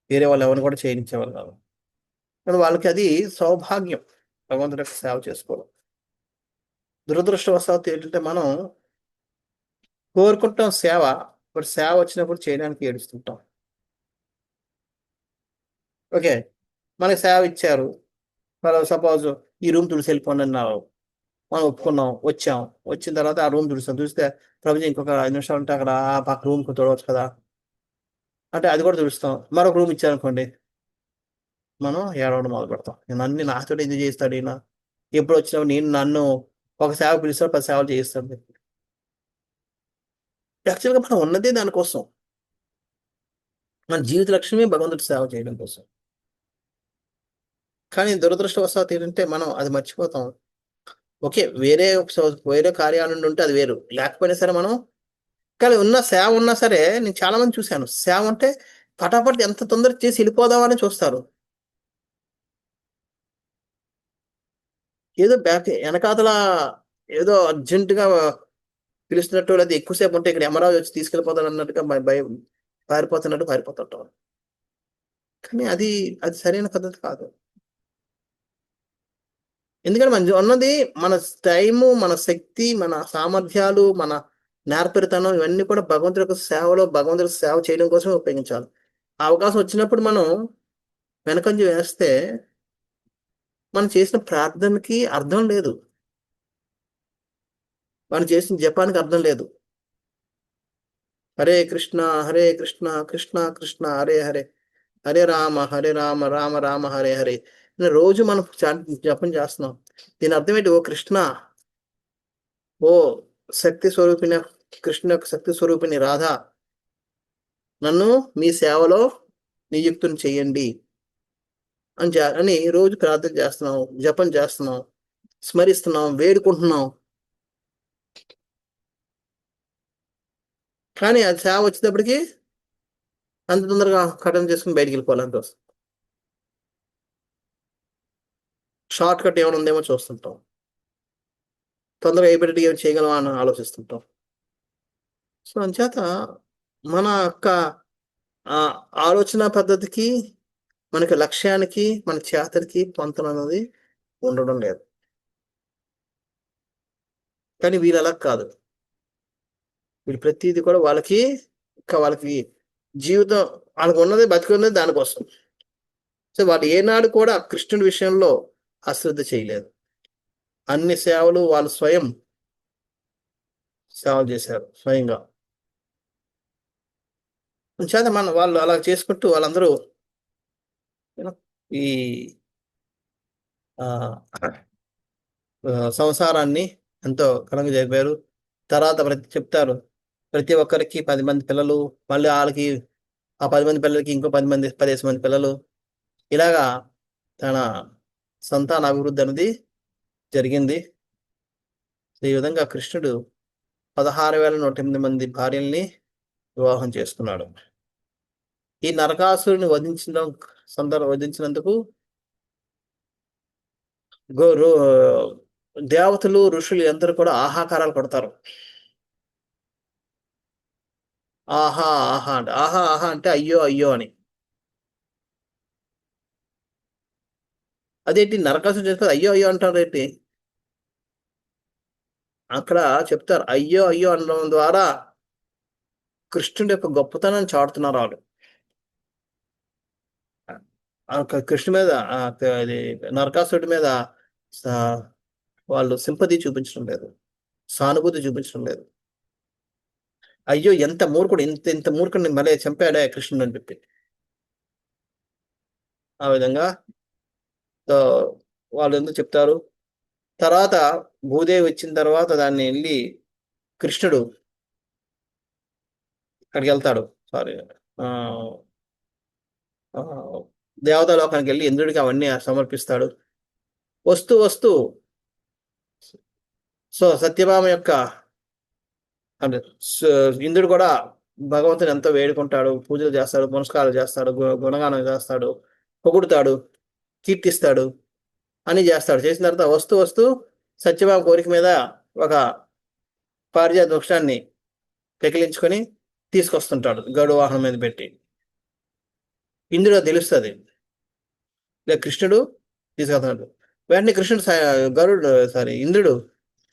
వేరే వాళ్ళు ఎవరిని కూడా చేయించేవారు కాదు. కానీ వాళ్ళకి అది సౌభాగ్యం, భగవంతుడి యొక్క సేవ చేసుకోవడం. దురదృష్టవశాత్తు ఏంటంటే మనం కోరుకుంటాం సేవ, బట్ సేవ వచ్చినప్పుడు చేయడానికి ఏడుస్తుంటాం. ఓకే, మనకి సేవ ఇచ్చారు, సపోజ్ ఈ రూమ్ తుడిసి వెళ్ళిపోండి అన్నారు, మనం ఒప్పుకున్నాం, వచ్చిన తర్వాత ఆ రూమ్ చూస్తే ప్రభుజీ ఇంకొక 5 నిమిషాలు ఉంటే అక్కడ ఆ పక్క రూమ్కి తోడవచ్చు కదా అంటే అది కూడా చూస్తాం. మరొక రూమ్ ఇచ్చారనుకోండి, మనం ఏడవడం మొదలు పెడతాం. నన్ను నాతో ఇది చేస్తాడు ఈయన, ఎప్పుడు వచ్చినా నన్ను ఒక సేవ పిలుస్తాడు, 10 సేవలు చేయిస్తాడు. యాక్చువల్గా మనం ఉన్నదే దానికోసం. మన జీవిత లక్ష్యమే భగవంతుడి సేవ చేయడం కోసం. కానీ దురదృష్టవశాత్తు ఏంటంటే మనం అది మర్చిపోతాం. ఓకే, వేరే కార్యాల నుండి ఉంటే అది వేరు, లేకపోయినా సరే మనం కానీ సేవ ఉన్నా సరే నేను చాలా మంది చూశాను, సేవ అంటే పటాపట్ ఎంత తొందరగా చేసి వెళ్ళిపోదామని చూస్తారు. ఏదో వెనకాతల ఏదో అర్జెంటుగా పిలుస్తున్నట్టు, లేదా ఎక్కువసేపు ఉంటే ఇక్కడ అమరావతి వచ్చి తీసుకెళ్ళిపోతాడు అన్నట్టుగా పారిపోతుంటాం. కానీ అది సరైన పద్ధతి కాదు. ఎందుకంటే మన ఉన్నది మన టైము, మన శక్తి, మన సామర్థ్యాలు, మన నేర్పరితనం, ఇవన్నీ కూడా భగవంతుడి యొక్క సేవలో భగవంతుడి సేవ చేయడం కోసమే ఉపయోగించాలి. అవకాశం వచ్చినప్పుడు మనం వెనకంజ వేస్తే మనం చేసిన ప్రార్థనకి అర్థం లేదు. మనం చేసిన జపానికి అర్థం లేదు. హరే కృష్ణ హరే కృష్ణ కృష్ణ కృష్ణ హరే హరే, హరే రామ హరే రామ రామ రామ హరే హరే రోజు మనం జపం చేస్తున్నాం. దీని అర్థం ఏంటి? ఓ కృష్ణ, ఓ శక్తి స్వరూపిణి, కృష్ణ యొక్క శక్తి స్వరూపిణి రాధా, నన్ను మీ సేవలో నియుక్తుని చెయ్యండి అని రోజు ప్రార్థన చేస్తున్నాం, జపం చేస్తున్నాం, స్మరిస్తున్నాం, వేడుకుంటున్నాం. కానీ అది సేవ వచ్చేటప్పటికి అంత తొందరగా కటన్ చేసుకుని బయటికి వెళ్ళిపోవాలంటే వస్తుంది. షార్ట్ కట్ ఏమైనా ఉందేమో చూస్తుంటాం, తొందరగా అయిపోయేటట్టు ఏం చేయగలమా అని ఆలోచిస్తుంటాం. సో అంచేత మన యొక్క ఆలోచన పద్ధతికి, మనకి లక్ష్యానికి, మన చేతనికి పొంతన అనేది ఉండడం లేదు. కానీ వీళ్ళు అలా కాదు. వీళ్ళు ప్రతిదీ కూడా వాళ్ళకి జీవితం, వాళ్ళకి ఉన్నది బతికున్నది దానికోసం. సో వాళ్ళు ఏనాడు కూడా కృష్ణుడి విషయంలో అశ్రద్ధ చేయలేదు. అన్ని సేవలు వాళ్ళు స్వయం సేవలు చేశారు స్వయంగా. చేత వాళ్ళు అలా చేసుకుంటూ వాళ్ళందరూ ఈ సంసారాన్ని ఎంతో ఘనంగా జరిపారు. తర్వాత చెప్తారు, ప్రతి ఒక్కరికి 10 మంది పిల్లలు, మళ్ళీ వాళ్ళకి ఆ 10 మంది పిల్లలకి ఇంకో 10 మంది పిల్లలు, ఇలాగా తన సంతాన అభివృద్ధి అనేది జరిగింది. ఈ విధంగా కృష్ణుడు 16,108 మంది భార్యల్ని వివాహం చేసుకున్నాడు. ఈ నరకాసురుని వధించినందుకు దేవతలు, ఋషులు అందరూ కూడా ఆహాకారాలు పడతారు. ఆహా ఆహా అంటే, ఆహా ఆహా అంటే అయ్యో అయ్యో అని. అదేంటి నరకాసురుడు చేస్తే అయ్యో అయ్యో అంటారు ఏంటి? అక్కడ చెప్తారు, అయ్యో అయ్యో అనడం ద్వారా కృష్ణుడి యొక్క గొప్పతనాన్ని చాటుతున్నారు వాళ్ళు. కృష్ణు మీద అది నరకాసురుడి మీద వాళ్ళు సింపతి చూపించడం లేదు, సానుభూతి చూపించడం లేదు. అయ్యో ఎంత మూర్ఖుడు, ఇంత ఇంత మూర్ఖుడిని మళ్ళీ చంపాడే కృష్ణుడు అని చెప్పి. ఆ విధంగా వాళ్ళు ఎందుకు చెప్తారు. తర్వాత భూదేవి వచ్చిన తర్వాత దాన్ని వెళ్ళి కృష్ణుడు అక్కడికి వెళ్తాడు. సారీ, దేవతాలోకానికి వెళ్ళి ఇంద్రుడికి అవన్నీ సమర్పిస్తాడు. వస్తూ వస్తూ సో సత్యభామ యొక్క అంటే ఇంద్రుడు కూడా భగవంతుని ఎంతో వేడుకుంటాడు, పూజలు చేస్తాడు, పునస్కారాలు చేస్తాడు, గుణగానం చేస్తాడు, పొగుడుతాడు, కీర్తిస్తాడు, అని చేస్తాడు. చేసిన తర్వాత వస్తూ వస్తూ సత్యభామ కోరిక మీద ఒక పారిజాత వృక్షాన్ని పెకిలించుకొని తీసుకొస్తుంటాడు గరుడ వాహనం మీద పెట్టి. ఇంద్రుడు తెలుస్తుంది కృష్ణుడు తీసుకెళ్తున్నాడు. వెంటనే కృష్ణుడు ఇంద్రుడు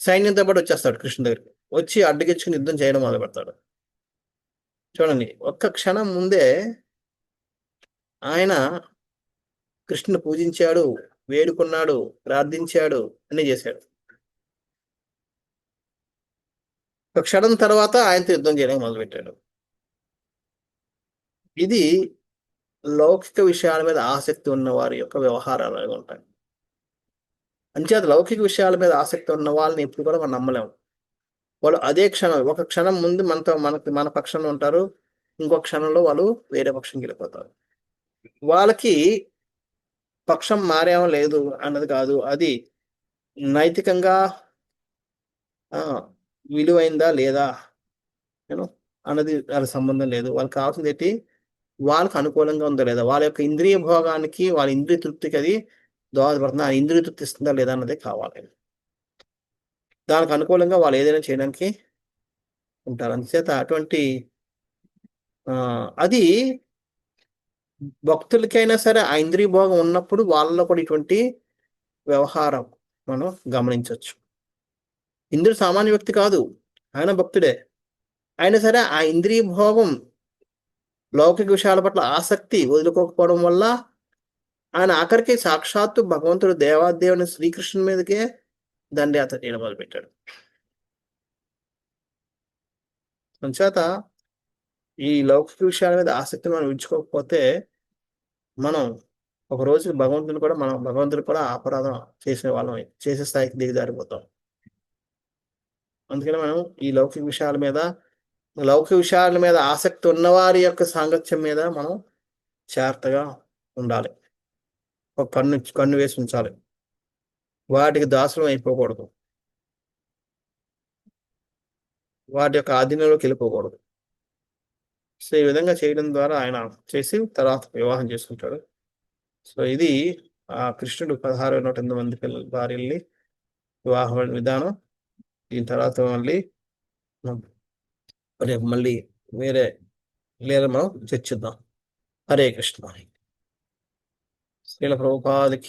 సైన్యంతో పాటు వచ్చేస్తాడు కృష్ణుడి దగ్గరికి. వచ్చి అడ్డగించుకుని యుద్ధం చేయడం మొదలు పెడతాడు. చూడండి, ఒక్క క్షణం ముందే ఆయన కృష్ణుని పూజించాడు, వేడుకున్నాడు, ప్రార్థించాడు, అన్ని చేశాడు. ఒక క్షణం తర్వాత ఆయనతో యుద్ధం చేయడం మొదలుపెట్టాడు. ఇది లౌకిక విషయాల మీద ఆసక్తి ఉన్న వారి యొక్క వ్యవహారాలు ఉంటాయి. అంచేత లౌకిక విషయాల మీద ఆసక్తి ఉన్న వాళ్ళని ఎప్పుడు కూడా మనం నమ్మలేము. వాళ్ళు అదే క్షణం, ఒక క్షణం ముందు మన పక్షంలో ఉంటారు, ఇంకొక క్షణంలో వాళ్ళు వేరే పక్షంకి వెళ్ళిపోతారు. వాళ్ళకి పక్షం మారేమో లేదు అన్నది కాదు, అది నైతికంగా విలువైందా లేదా అన్నది వాళ్ళ సంబంధం లేదు. వాళ్ళకి కావాల్సింది ఏంటి? వాళ్ళకి అనుకూలంగా ఉందా లేదా, వాళ్ళ యొక్క ఇంద్రియ భోగానికి, వాళ్ళ ఇంద్రియ తృప్తికి అది దోహదపడుతుంది, ఆ ఇంద్రియ తృప్తి ఇస్తుందా లేదా అన్నదే కావాలి. దానికి అనుకూలంగా వాళ్ళు ఏదైనా చేయడానికి ఉంటారు. అందుచేత అటువంటి అది భక్తులకైనా సరే ఆ ఇంద్రియ భోగం ఉన్నప్పుడు వాళ్ళలో కూడా ఇటువంటి వ్యవహారం మనం గమనించవచ్చు. ఇంద్రుడు సామాన్య వ్యక్తి కాదు, ఆయన భక్తుడే. అయినా సరే ఆ ఇంద్రియ భోగం లౌకిక విషయాల పట్ల ఆసక్తి వదులుకోకపోవడం వల్ల ఆయన ఆఖరికి సాక్షాత్తు భగవంతుడు దేవాదేవుని శ్రీకృష్ణుని మీదకే దండయాత్ర చేయడం మొదలుపెట్టాడు. అందుచేత ఈ లౌకిక విషయాల మీద ఆసక్తిని మనం ఉంచుకోకపోతే మనం ఒక రోజు భగవంతుడు కూడా అపరాధం చేసే వాళ్ళం, చేసే స్థాయికి దిగజారిపోతాం. అందుకని మనం ఈ లౌకిక విషయాల మీద ఆసక్తి ఉన్నవారి యొక్క సాంగత్యం మీద మనం జాగ్రత్తగా ఉండాలి. ఒక కన్ను వేసి ఉంచాలి. వాటికి దాసులం అయిపోకూడదు. వాటి యొక్క ఆధీనంలోకి వెళ్ళిపోకూడదు. సో ఈ విధంగా చేయడం ద్వారా ఆయన చేసి తర్వాత వివాహం చేసుకుంటాడు. సో ఇది కృష్ణుడు 16,108 మంది భార్యల్ని వివాహం విధానం. దీని తర్వాత మళ్ళీ వేరే మనం చర్చిద్దాం. హరే కృష్ణ. శ్రీల ప్రభుపాదికి